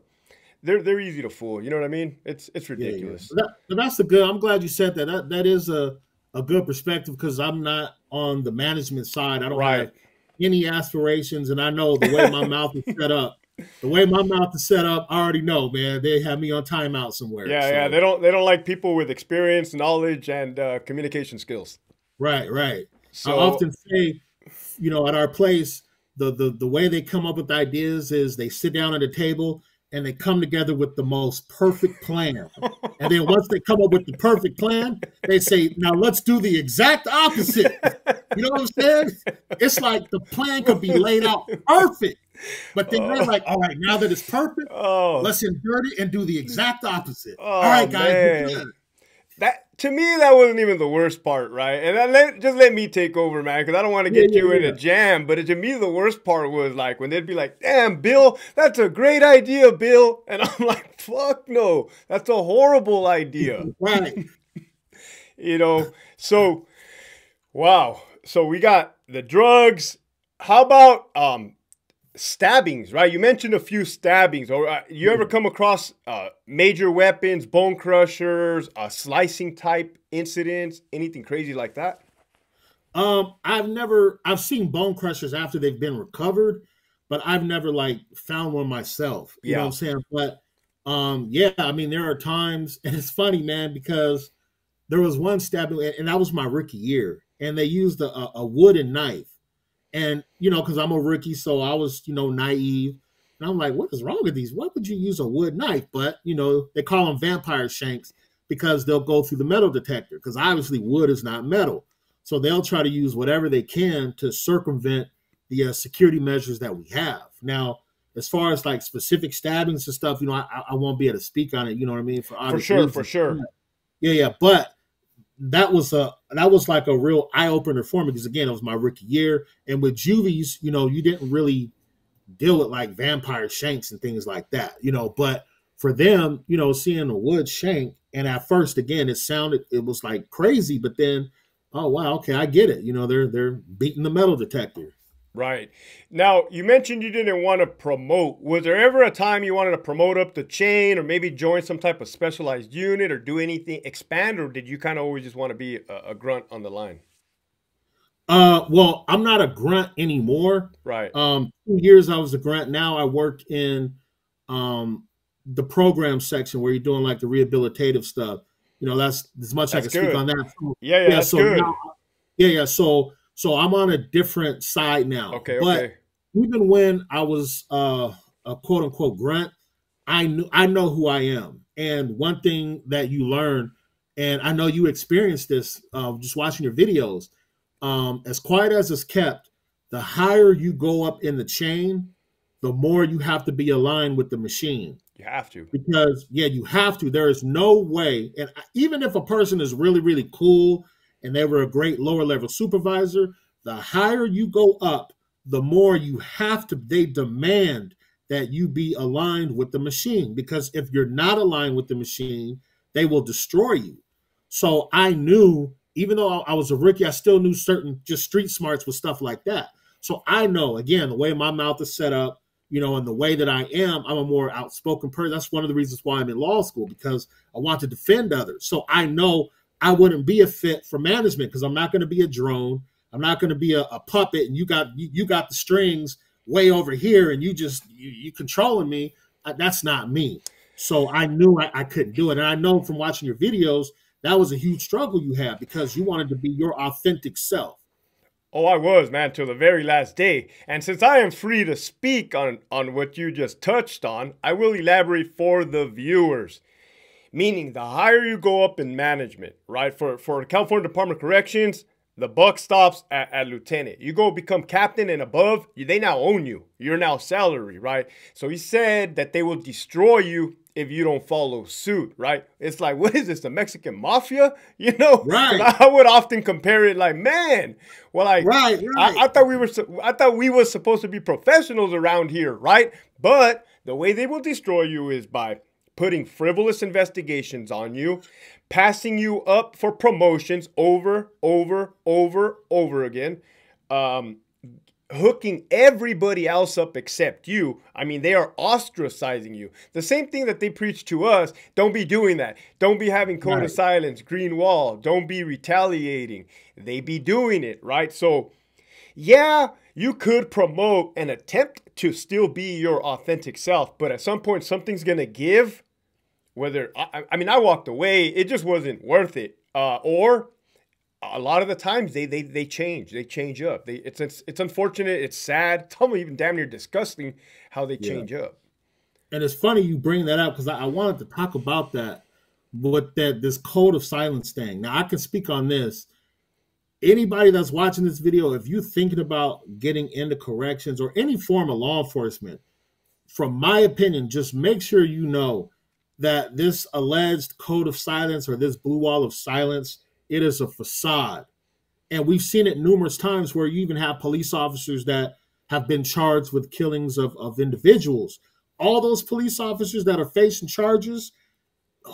They're easy to fool. You know what I mean? It's ridiculous. That's the good. I'm glad you said that. That is a good perspective because I'm not on the management side. I don't have any aspirations, and I know the way my mouth is set up. The way my mouth is set up, I already know, man. They have me on timeout somewhere. Yeah. They don't like people with experience, knowledge, and communication skills. Right. So I often say, you know, at our place, the way they come up with ideas is they sit down at a table and they come together with the most perfect plan. And then once they come up with the perfect plan, they say, now let's do the exact opposite. You know what I'm saying? It's like the plan could be laid out perfect. But then they're like, all right, now that it's perfect, let's invert it and do the exact opposite. All right, guys. That to me, that wasn't even the worst part, right? And just let me take over, man, because I don't want to get you in a jam. But to me, the worst part was like when they'd be like, "Damn, Bill, that's a great idea, Bill," and I'm like, "Fuck no, that's a horrible idea." Right. You know. So, wow. So we got the drugs. How about stabbings, right? You mentioned a few stabbings. Or you ever come across major weapons, bone crushers, slicing type incidents, anything crazy like that? I've seen bone crushers after they've been recovered, but I've never like found one myself. You know what I'm saying? But I mean, there are times, and it's funny, man, because there was one stabbing, and that was my rookie year, and they used a wooden knife. And, you know, because I'm a rookie, so I was, you know, naive. And I'm like, what is wrong with these? Why would you use a wood knife? But, you know, they call them vampire shanks because they'll go through the metal detector because obviously wood is not metal. So they'll try to use whatever they can to circumvent the security measures that we have. Now, as far as like specific stabbings and stuff, you know, I won't be able to speak on it. You know what I mean? For sure. Yeah. But that was like a real eye opener for me because again, it was my rookie year, and with juvies, you know, you didn't really deal with like vampire shanks and things like that, you know. But for them, you know, seeing a wood shank, and at first, again, it was like crazy, but then, oh wow, okay, I get it. You know, they're beating the metal detector. Right. Now, you mentioned you didn't want to promote. Was there ever a time you wanted to promote up the chain or maybe join some type of specialized unit or do anything, expand, or did you kind of always just want to be a grunt on the line? Well, I'm not a grunt anymore. Right. 2 years I was a grunt. Now I work in the program section where you're doing like the rehabilitative stuff. You know, that's as much as I can speak on that. Yeah, that's good. Now, so I'm on a different side now. Okay. But even when I was a quote unquote grunt, I know who I am. And one thing that you learn, and I know you experienced this just watching your videos, as quiet as it's kept, the higher you go up in the chain, the more you have to be aligned with the machine. You have to. Because, you have to. There is no way. And even if a person is really, really cool and they were a great lower level supervisor. The higher you go up, the more you have to, they demand that you be aligned with the machine, because if you're not aligned with the machine, they will destroy you. So I knew, even though I was a rookie, I still knew certain just street smarts with stuff like that. So I know, again, the way my mouth is set up, and the way that I am, I'm a more outspoken person. That's one of the reasons why I'm in law school, because I want to defend others. So I know I wouldn't be a fit for management, because I'm not going to be a drone. I'm not going to be a puppet, and you got the strings way over here, and you controlling me. That's not me. So I knew I couldn't do it. And I know from watching your videos, that was a huge struggle you had, because you wanted to be your authentic self. Oh, I was, man, till the very last day. And since I am free to speak on what you just touched on, I will elaborate for the viewers. Meaning, the higher you go up in management, right? For the California Department of Corrections, the buck stops at lieutenant. You go become captain and above, they now own you. You're now salary, right? So he said that they will destroy you if you don't follow suit, right? It's like, what is this, the Mexican mafia? Right. I would often compare it like, man, well, like, right. I thought we were supposed to be professionals around here, right? But the way they will destroy you is by putting frivolous investigations on you, passing you up for promotions over again, hooking everybody else up except you. I mean, they are ostracizing you. The same thing that they preach to us. Don't be doing that. Don't be having code of silence, green wall. Don't be retaliating. They be doing it, right? So, yeah, you could promote and attempt to still be your authentic self, but at some point, something's going to give. Whether, I mean, I walked away. It just wasn't worth it. Or a lot of the times they change. They change up. It's unfortunate. It's sad. It's almost even damn near disgusting how they change up. And it's funny you bring that up, because I wanted to talk about that, with this code of silence thing. Now, I can speak on this. Anybody that's watching this video, if you're thinking about getting into corrections or any form of law enforcement, from my opinion, just make sure you know that this alleged code of silence or this blue wall of silence, it is a facade. And we've seen it numerous times where you even have police officers that have been charged with killings of individuals. All those police officers that are facing charges,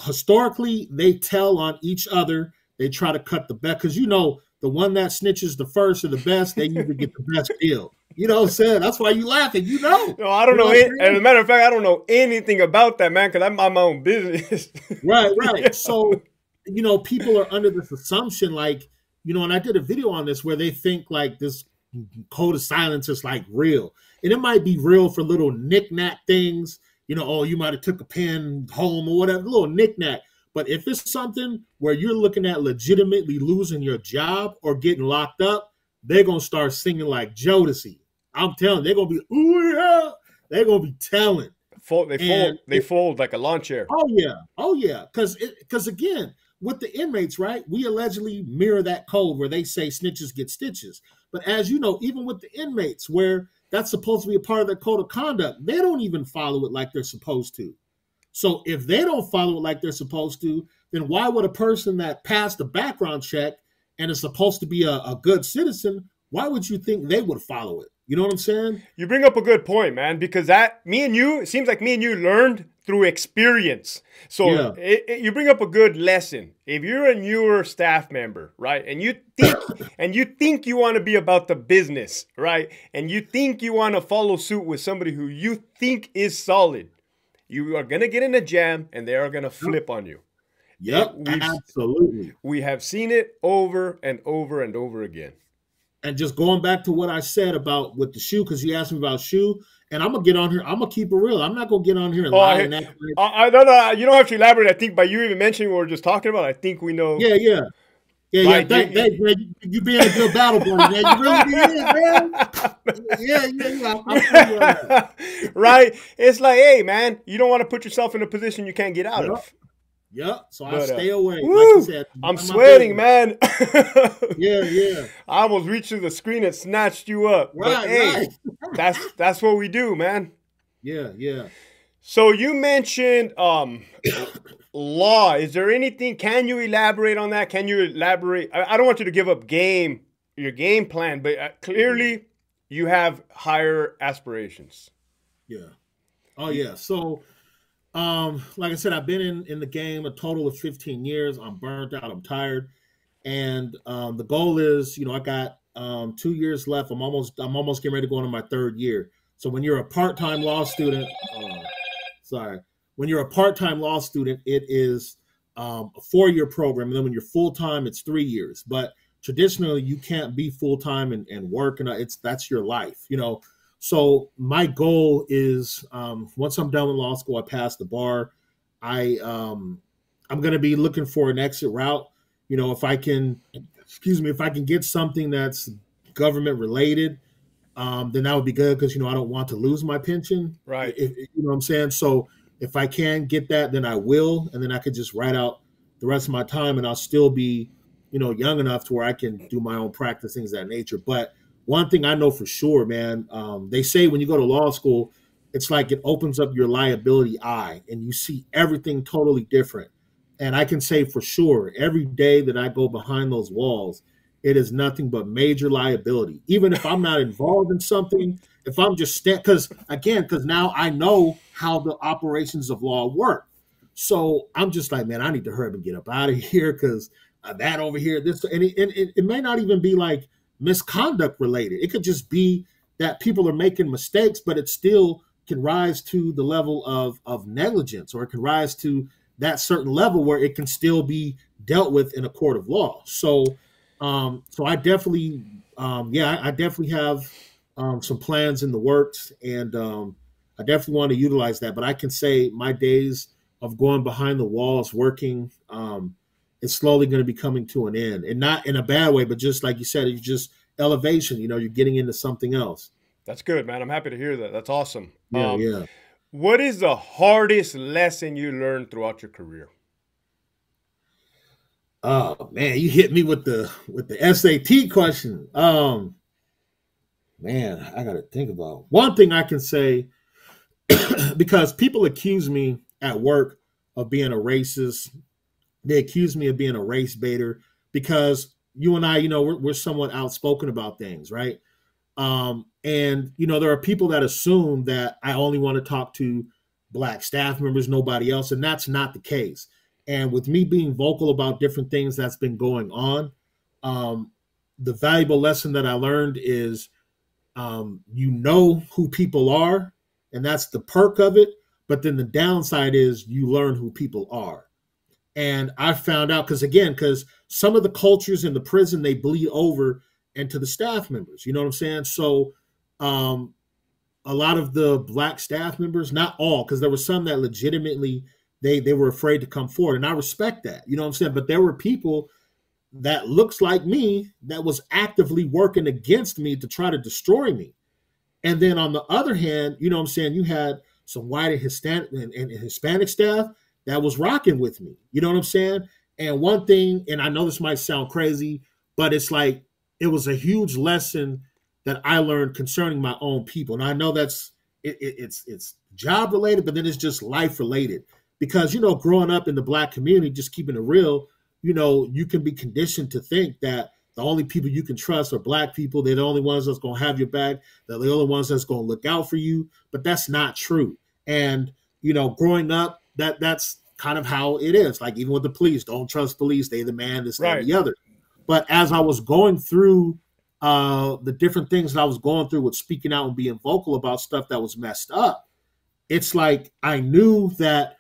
historically, they tell on each other. They try to cut the bet, because the one that snitches the first or the best, they usually get the best deal. You know what I'm saying? That's why you laughing. No, I don't know. As a matter of fact, I don't know anything about that, man, because I mind my own business. Right. Yeah. So, people are under this assumption, like, and I did a video on this where they think like this code of silence is like real. And it might be real for little knick-knack things. Oh, you might have took a pen home or whatever, little knick-knack. But if it's something where you're looking at legitimately losing your job or getting locked up, they're going to start singing like Jodeci. I'm telling you, they're going to be, ooh, yeah. They're going to be telling. They fold like a lawn chair. Oh, yeah. Because again, with the inmates, right, we allegedly mirror that code where they say snitches get stitches. But as you know, even with the inmates, where that's supposed to be a part of their code of conduct, they don't even follow it like they're supposed to. So if they don't follow it like they're supposed to, then why would a person that passed a background check and is supposed to be a good citizen, why would you think they would follow it? You know what I'm saying? You bring up a good point, man, because it seems like me and you learned through experience. So you bring up a good lesson. If you're a newer staff member, right, and you think you want to be about the business, right, and you think you want to follow suit with somebody who you think is solid, you are going to get in a jam and they are going to flip on you. Yep, absolutely. We have seen it over and over and over again. And just going back to what I said about with the shoe, because you asked me about shoe, and I'm going to get on here. I'm going to keep it real. I'm not going to get on here and lie and act like... No, you don't have to elaborate. I think by you even mentioning what we're just talking about, I think we know. Yeah. Thanks, man. You being a good battle boy, man. You really did, man. Yeah. Right? It's like, hey, man, you don't want to put yourself in a position you can't get out of. Yep. So I stay away. Woo, like you said, I'm sweating, man. Yeah. I almost reached to the screen and snatched you up. Right. That's what we do, man. Yeah. So you mentioned law, is there anything, can you elaborate on that? Can you elaborate? I don't want you to give up your game plan, but clearly you have higher aspirations. Yeah. Oh yeah. So like I said, I've been in the game a total of 15 years. I'm burnt out. I'm tired. And the goal is, I got 2 years left. I'm almost getting ready to go into my third year. So when you're a part-time law student, sorry, when you're a part-time law student, it is a 4-year program, and then when you're full-time, it's 3 years. But traditionally, you can't be full-time and work, and that's your life. So my goal is, once I'm done with law school, I pass the bar. I'm going to be looking for an exit route. If I can, if I can get something that's government related, then that would be good because, I don't want to lose my pension. Right. You know what I'm saying? So if I can get that, then I will. And then I could just write out the rest of my time and I'll still be, young enough to where I can do my own practice, things of that nature. But one thing I know for sure, man, they say when you go to law school, it's like it opens up your liability eye and you see everything totally different. And I can say for sure, every day that I go behind those walls, it is nothing but major liability. Even if I'm not involved in something, if I'm just because now I know how the operations of law work. So I'm just like, man, I need to hurry up and get up out of here because that over here, this, and it may not even be like misconduct related. It could just be that people are making mistakes, but it still can rise to the level of negligence, or it can rise to that certain level where it can still be dealt with in a court of law. So I definitely, I definitely have some plans in the works, and I definitely want to utilize that. But I can say my days of going behind the walls working is slowly going to be coming to an end, and not in a bad way, but just like you said, it's just elevation. You're getting into something else. That's good, man. I'm happy to hear that. That's awesome. Yeah. What is the hardest lesson you learned throughout your career? Oh man, you hit me with the SAT question. Man, I gotta think about one thing I can say because people accuse me at work of being a racist. They accuse me of being a race baiter because you and I, we're somewhat outspoken about things, right? And there are people that assume that I only want to talk to Black staff members, nobody else, and that's not the case. And with me being vocal about different things that's been going on, the valuable lesson that I learned is, who people are, and that's the perk of it. But then the downside is you learn who people are. And I found out because some of the cultures in the prison, they bleed over into the staff members. You know what I'm saying? So a lot of the Black staff members, not all, because there were some that legitimately they were afraid to come forward. And I respect that. You know what I'm saying? But there were people that looks like me that was actively working against me to try to destroy me. And then on the other hand, you know what I'm saying, you had some white and Hispanic staff that was rocking with me. You know what I'm saying? And one thing, and I know this might sound crazy, but it's like it was a huge lesson that I learned concerning my own people. And I know it's job related, but then it's just life related. Because, growing up in the Black community, just keeping it real, you can be conditioned to think that the only people you can trust are Black people. They're the only ones that's going to have your back. They're the only ones that's going to look out for you. But that's not true. And, growing up, that's kind of how it is. Like even with the police, don't trust police. They the man, this, that, and the other. But as I was going through the different things that I was going through with speaking out and being vocal about stuff that was messed up, it's like I knew that,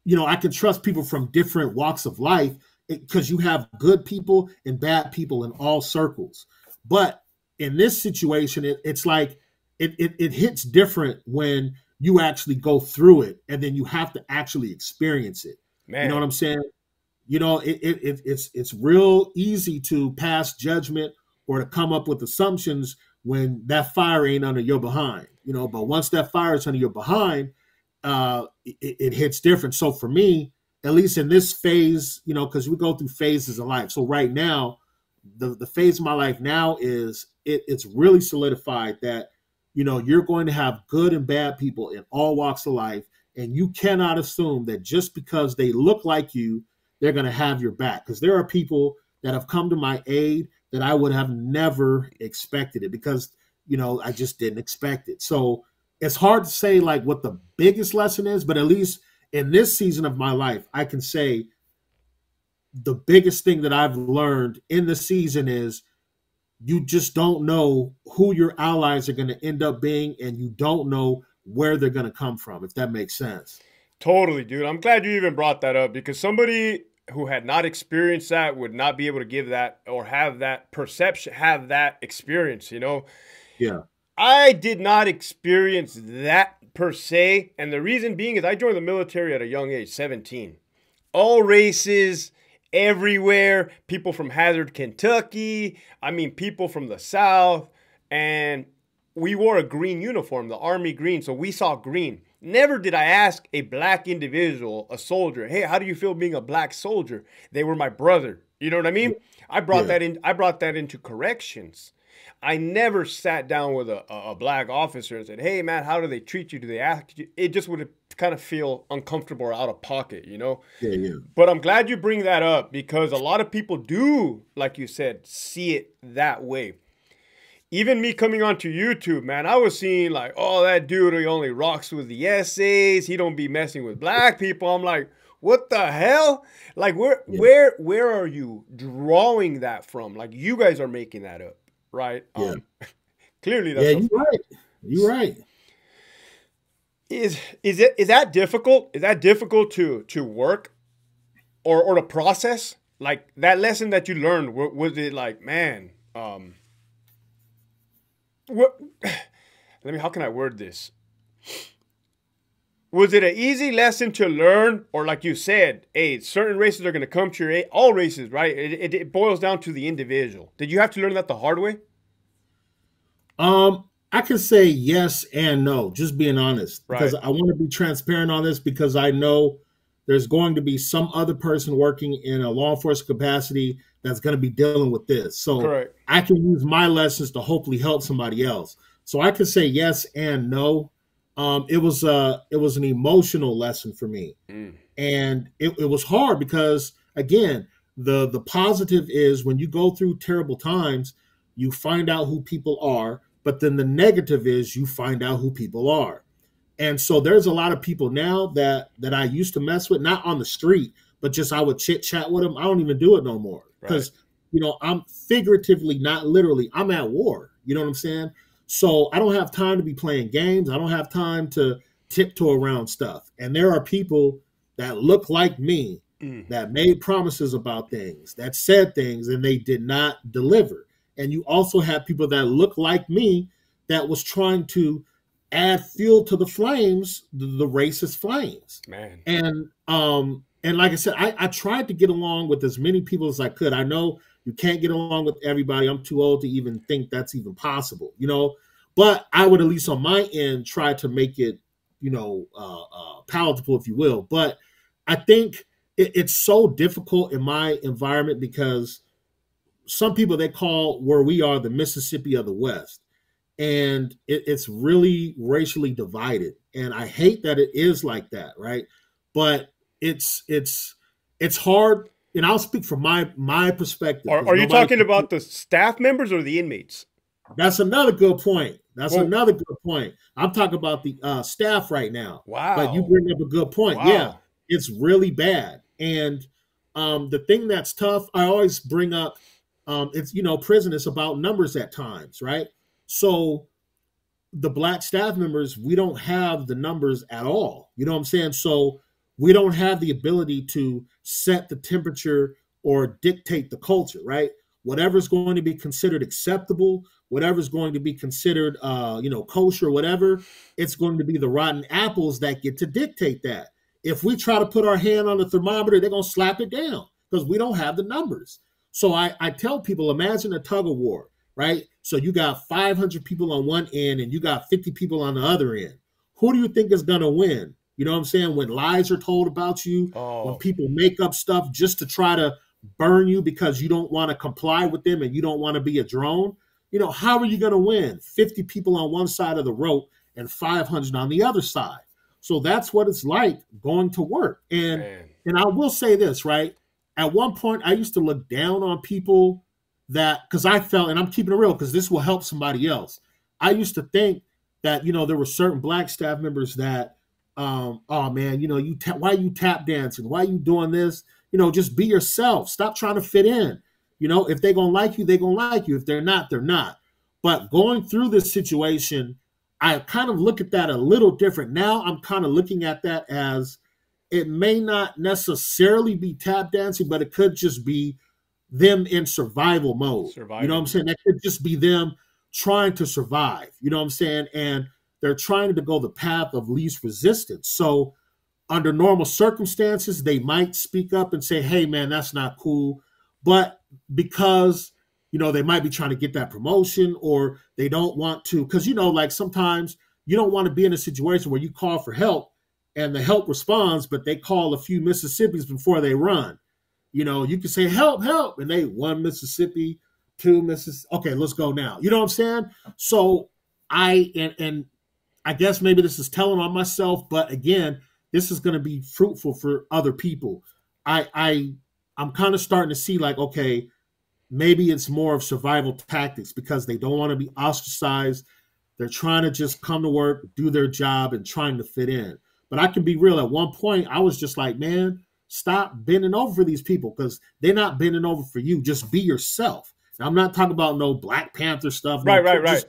I can trust people from different walks of life because you have good people and bad people in all circles. But in this situation, it's like it hits different when you actually go through it and then you have to actually experience it. Man. You know what I'm saying? It's real easy to pass judgment or to come up with assumptions when that fire ain't under your behind. But once that fire is under your behind, it hits different. So for me, at least in this phase, because we go through phases of life. So right now, the phase of my life now is it's really solidified that, you're going to have good and bad people in all walks of life. And you cannot assume that just because they look like you, they're going to have your back. Because there are people that have come to my aid that I would have never expected it because, I just didn't expect it. So it's hard to say like what the biggest lesson is, but at least in this season of my life, I can say the biggest thing that I've learned in the season is you just don't know who your allies are going to end up being, and you don't know where they're going to come from, if that makes sense. Totally, dude. I'm glad you even brought that up because somebody who had not experienced that would not be able to give that or have that perception, have that experience, Yeah. I did not experience that per se. And the reason being is I joined the military at a young age, 17. All races, everywhere, people from Hazard, Kentucky. I mean, people from the South. And we wore a green uniform, the Army green. So we saw green. Never did I ask a black individual, a soldier, hey, how do you feel being a black soldier? They were my brother. You know what I mean? I brought that in. I brought that into corrections. I never sat down with a black officer and said, hey, man, how do they treat you? Do they ask you? It just would kind of feel uncomfortable or out of pocket, Yeah. But I'm glad you bring that up because a lot of people do, like you said, see it that way. Even me coming onto YouTube, man, I was seeing like, oh, that dude, he only rocks with the essays. He don't be messing with black people. I'm like, what the hell? Like, where are you drawing that from? Like, you guys are making that up, right? Yeah. Clearly, that's you're right. You're right. Is that difficult? Is that difficult to work or to process? Like that lesson that you learned, was it like, man? How can I word this? Was it an easy lesson to learn? Or like you said, hey, certain races are going to come to your aid, all races, right? It boils down to the individual. Did you have to learn that the hard way? I can say yes and no, just being honest, because Right. I want to be transparent on this because I know there's going to be some other person working in a law enforcement capacity that's going to be dealing with this. So Correct. I can use my lessons to hopefully help somebody else. So I can say yes and no. It was an emotional lesson for me. And it was hard because, again, the positive is when you go through terrible times, you find out who people are. But then the negative is you find out who people are. And so there's a lot of people now that I used to mess with, not on the street, but just I would chit chat with them. I don't even do it no more because, I'm figuratively, not literally, I'm at war. You know what I'm saying? So I don't have time to be playing games. I don't have time to tiptoe around stuff. And there are people that look like me that made promises about things, that said things, and they did not deliver. And you also have people that look like me that was trying to add fuel to the flames, the racist flames. Man. And like I said, I tried to get along with as many people as I could. I know you can't get along with everybody. I'm too old to even think that's even possible, but I would at least on my end try to make it, palatable, if you will. But I think it's so difficult in my environment because some people, they call where we are the Mississippi of the West. And it's really racially divided. And I hate that it is like that, right? But it's hard. And I'll speak from my perspective. Are you talking about the staff members or the inmates? That's another good point. Another good point. I'm talking about the staff right now. Wow. But you bring up a good point. Wow. Yeah, it's really bad. And the thing that's tough, I always bring up, it's, prison is about numbers at times, right? So the black staff members, we don't have the numbers at all. You know what I'm saying? So we don't have the ability to set the temperature or dictate the culture, right? Whatever's going to be considered acceptable, whatever's going to be considered, kosher, whatever, it's going to be the rotten apples that get to dictate that. If we try to put our hand on the thermometer, they're going to slap it down because we don't have the numbers. So I tell people, imagine a tug of war, right? So you got 500 people on one end and you got 50 people on the other end. Who do you think is going to win? You know what I'm saying? When lies are told about you, when people make up stuff just to try to burn you because you don't want to comply with them and you don't want to be a drone, how are you going to win? 50 people on one side of the rope and 500 on the other side. So that's what it's like going to work. Man. And I will say this, right? At one point, I used to look down on people that, because I felt, and I'm keeping it real, because this will help somebody else. I used to think that, there were certain black staff members that, oh man, why are you tap dancing? Why are you doing this? Just be yourself. Stop trying to fit in. If they're going to like you, they're going to like you. If they're not, they're not. But going through this situation, I kind of look at that a little different. Now I'm kind of looking at that as, it may not necessarily be tap dancing, but it could just be them in survival mode. You know what I'm saying? That could just be them trying to survive. You know what I'm saying? And they're trying to go the path of least resistance. So under normal circumstances, they might speak up and say, hey, man, that's not cool. But because, they might be trying to get that promotion, or they don't want to, because, like sometimes you don't want to be in a situation where you call for help and the help responds, but they call a few Mississippis before they run. You can say, help, help. And they, one Mississippi, two Mississippi. Okay, let's go now. You know what I'm saying? So and I guess maybe this is telling on myself, but again, this is going to be fruitful for other people. I'm kind of starting to see like, okay, maybe it's more of survival tactics because they don't want to be ostracized. They're trying to just come to work, do their job, and trying to fit in. But I can be real. At one point, I was just like, man, stop bending over for these people because they're not bending over for you. Just be yourself. Now, I'm not talking about no Black Panther stuff. Right.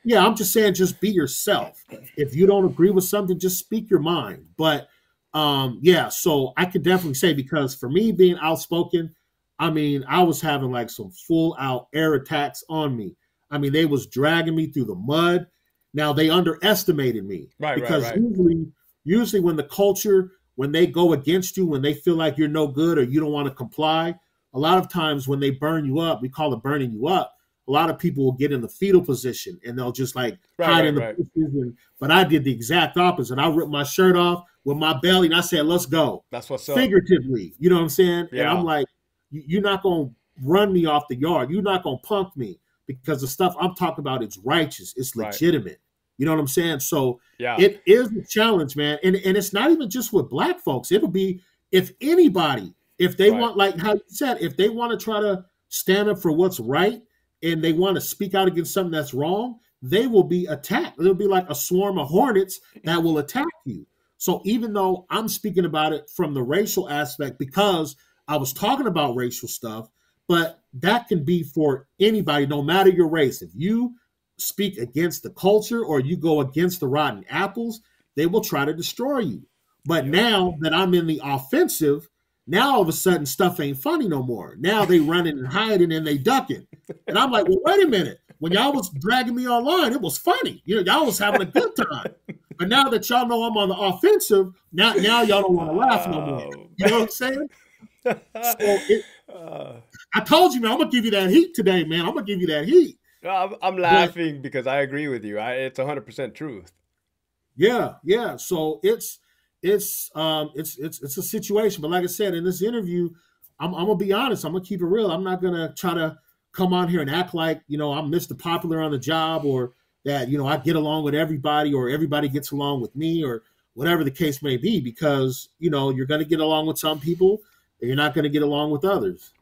Yeah, I'm just saying just be yourself. If you don't agree with something, just speak your mind. But, yeah, so I could definitely say, because for me being outspoken, I mean, I was having like some full-out air attacks on me. I mean, they was dragging me through the mud. Now, they underestimated me. Because usually when the culture, when they go against you, when they feel like you're no good or you don't want to comply, a lot of times when they burn you up, we call it burning you up, a lot of people will get in the fetal position and they'll just like hide in the bushes. But I did the exact opposite. I ripped my shirt off with my belly and I said, let's go. That's what's up. Figuratively, you know what I'm saying? Yeah. And I'm like, you're not going to run me off the yard. You're not going to punk me, because the stuff I'm talking about is righteous. It's legitimate. Right. You know what I'm saying? So it is a challenge, man. And it's not even just with Black folks. It'll be if anybody, if they want, like how you said, if they want to try to stand up for what's right and they want to speak out against something that's wrong, they will be attacked. It'll be like a swarm of hornets that will attack you. So even though I'm speaking about it from the racial aspect, because I was talking about racial stuff, but that can be for anybody, no matter your race. If you speak against the culture or you go against the rotten apples, they will try to destroy you. But now that I'm in the offensive, now all of a sudden stuff ain't funny no more. Now they running and hiding and they ducking. And I'm like, well, wait a minute. When y'all was dragging me online, it was funny. Y'all was having a good time. But now that y'all know I'm on the offensive, now y'all don't want to laugh no more. You know what I'm saying? So I told you, man, I'm going to give you that heat today, man. I'm going to give you that heat. I'm laughing because I agree with you. It's 100% truth. Yeah. So it's a situation. But like I said, in this interview, I'm going to be honest. I'm going to keep it real. I'm not going to try to come on here and act like, I'm Mr. Popular on the job, or that, I get along with everybody or everybody gets along with me, or whatever the case may be, because, you're going to get along with some people and you're not going to get along with others.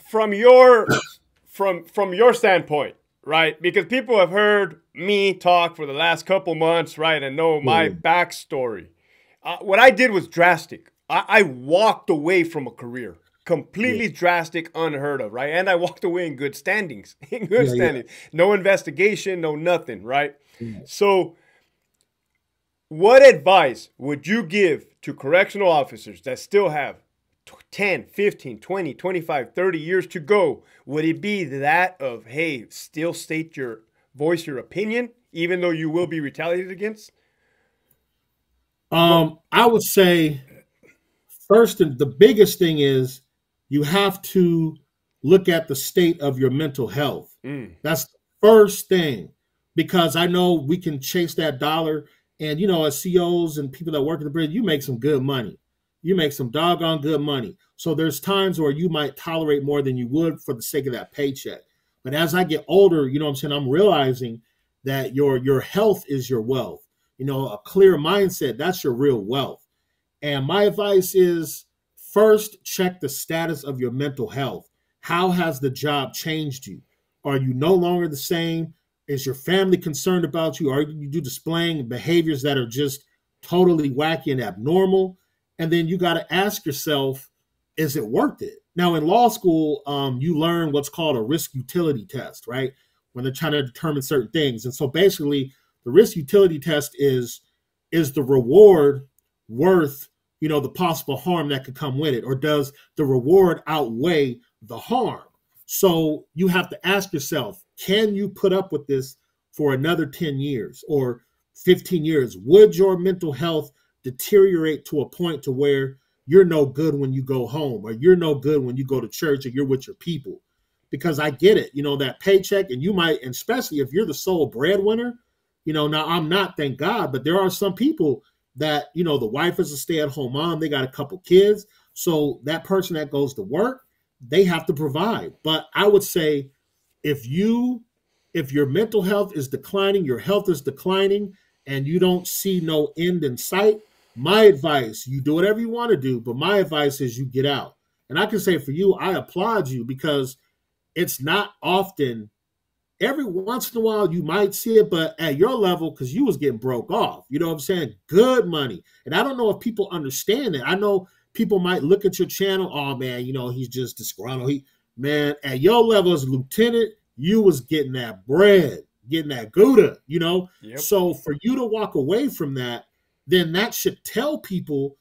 From your standpoint, right? Because people have heard me talk for the last couple months, right? And know my backstory. What I did was drastic. I walked away from a career. Completely drastic, unheard of, right? And I walked away in good standings. No investigation, no nothing, right? So what advice would you give to correctional officers that still have 10, 15, 20, 25, 30 years to go? Would it be that of, hey, still voice your opinion, even though you will be retaliated against? I would say first, and the biggest thing is you have to look at the state of your mental health. That's the first thing, because I know we can chase that dollar, and, as COs and people that work at the bridge, you make some good money. You make some doggone good money. So there's times where you might tolerate more than you would for the sake of that paycheck. But as I get older, I'm saying, I'm realizing that your health is your wealth. a clear mindset, that's your real wealth. And my advice is first check the status of your mental health. How has the job changed you? Are you no longer the same? Is your family concerned about you? Are you displaying behaviors that are just totally wacky and abnormal? And then you got to ask yourself, is it worth it? Now, in law school, you learn what's called a risk utility test, right? When they're trying to determine certain things. And so basically, the risk utility test is the reward worth, the possible harm that could come with it? Or does the reward outweigh the harm? So you have to ask yourself, can you put up with this for another 10 years or 15 years? Would your mental health deteriorate to a point to where you're no good when you go home, or you're no good when you go to church, or you're with your people? Because I get it, that paycheck, and you might, and especially if you're the sole breadwinner, now I'm not, thank God, but there are some people that, the wife is a stay-at-home mom, they got a couple kids. So that person that goes to work, they have to provide. But I would say if your mental health is declining, your health is declining, and you don't see no end in sight, my advice, you do whatever you want to do, but my advice is you get out. And I can say for you, I applaud you, because it's not often. Every once in a while you might see it, but at your level, because you was getting broke off, you know what I'm saying? Good money. And I don't know if people understand it. I know people might look at your channel, oh man, he's just disgruntled. Man, at your level as a lieutenant, you was getting that bread, getting that Gouda, Yep. So for you to walk away from that, then that should tell people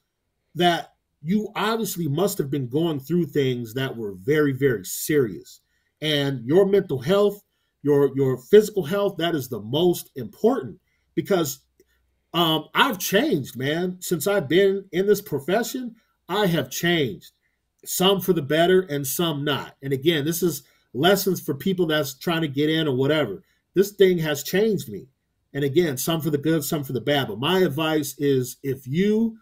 that you obviously must have been going through things that were very, very serious. And your mental health, your physical health, that is the most important, because I've changed, man. Since I've been in this profession, I have changed. Some for the better and some not. And again, this is lessons for people that's trying to get in or whatever. This thing has changed me. And again, some for the good, some for the bad. But my advice is if you're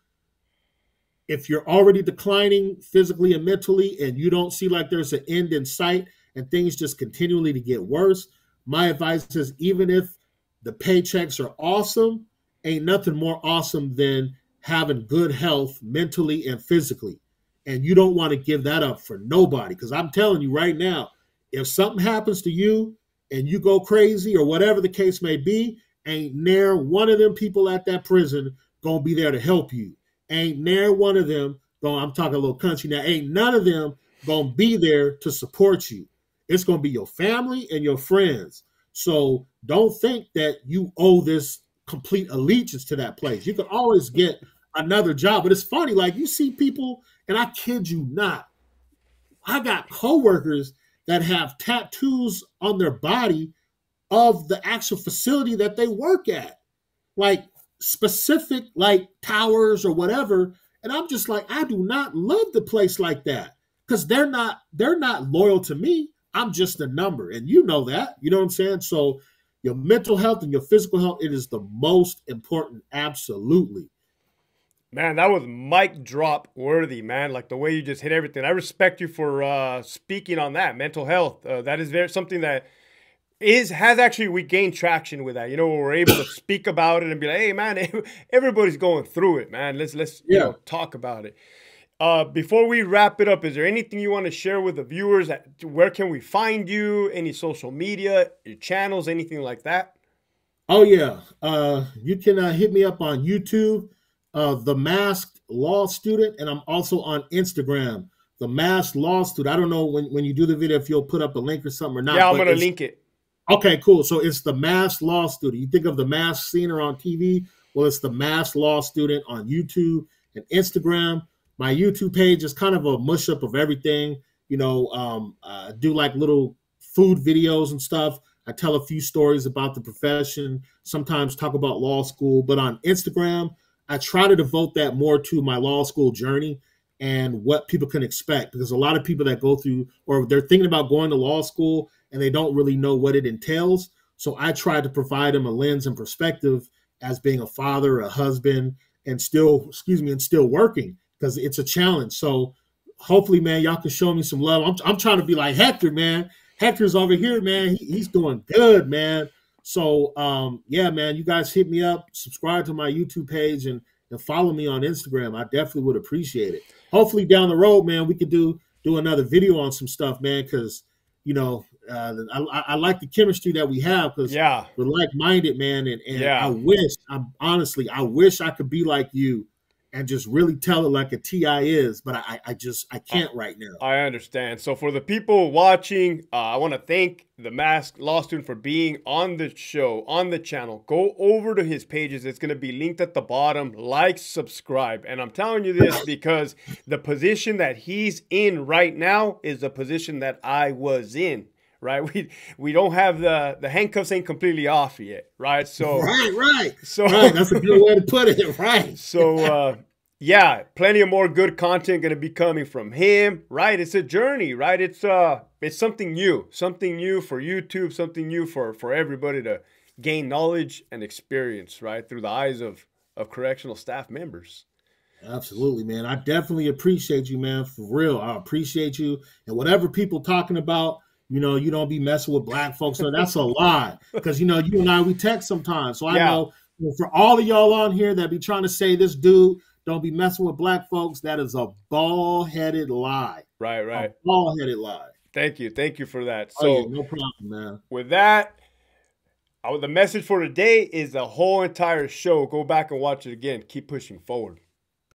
already declining physically and mentally, and you don't see like there's an end in sight, and things just continually to get worse, my advice is, even if the paychecks are awesome, ain't nothing more awesome than having good health mentally and physically. And you don't want to give that up for nobody. Because I'm telling you right now, if something happens to you and you go crazy or whatever the case may be, ain't near one of them people at that prison going to be there to help you. Ain't near one of them, I'm talking a little country now, ain't none of them going to be there to support you. It's going to be your family and your friends. So don't think that you owe this complete allegiance to that place. You can always get another job. But it's funny, like you see people, and I kid you not, I got coworkers that have tattoos on their body of the actual facility that they work at, like specific like towers or whatever. And I'm just like, I do not love the place like that, because they're not loyal to me. I'm just a number. And you know that, you know what I'm saying? So your mental health and your physical health, it is the most important. Absolutely. Man, that was mic drop worthy, man. Like the way you just hit everything. I respect you for speaking on that mental health. That is something that has actually, we gained traction with that. We're able to speak about it and be like, hey, man, everybody's going through it, man. Let's talk about it. Before we wrap it up, is there anything you want to share with the viewers? Where can we find you? Any social media, your channels, anything like that? Oh yeah, you can hit me up on YouTube. The Masked Law Student, and I'm also on Instagram, The Masked Law Student. I don't know when you do the video if you'll put up a link or something or not. Yeah, I'm going to link it. Okay, cool. So it's The Masked Law Student. You think of The Masked Singer on TV, well, it's The Masked Law Student on YouTube and Instagram. My YouTube page is kind of a mush up of everything. I do like little food videos and stuff. I tell a few stories about the profession, sometimes talk about law school, but on Instagram, I try to devote that more to my law school journey and what people can expect, because a lot of people that go through, or they're thinking about going to law school and they don't really know what it entails. So I try to provide them a lens and perspective as being a father, a husband, and still working, because it's a challenge. So hopefully, man, y'all can show me some love. I'm trying to be like Hector, man. Hector's over here, man. He's doing good, man. So yeah, man, you guys hit me up, subscribe to my YouTube page, and follow me on Instagram. I definitely would appreciate it. Hopefully down the road, man, we could do another video on some stuff, man, because you know, I like the chemistry that we have because Yeah. we're like-minded, man. And Yeah. I wish I could be like you and just really tell it like a TI is, but I can't right now. I understand. So for the people watching, I want to thank the Masked Law Student for being on the show, on the channel. Go over to his pages. It's going to be linked at the bottom. Like, subscribe. And I'm telling you this because the position that he's in right now is the position that I was in. Right, we don't have the handcuffs ain't completely off yet, right? So right. That's a good way to put it, right? So yeah, plenty of more good content going to be coming from him, right? It's a journey, right? It's something new for YouTube, something new for everybody to gain knowledge and experience, right, through the eyes of correctional staff members. Absolutely, man. I definitely appreciate you, man. For real, I appreciate you. And whatever people talking about, you know, you don't be messing with black folks. So that's a lie. Because, you know, you and I, we text sometimes. So I know for all of y'all on here that be trying to say this dude don't be messing with black folks, that is a bald-headed lie. Right. A bald-headed lie. Thank you for that. So yeah, no problem, man. With that, the message for today is the whole entire show. Go back and watch it again. Keep pushing forward.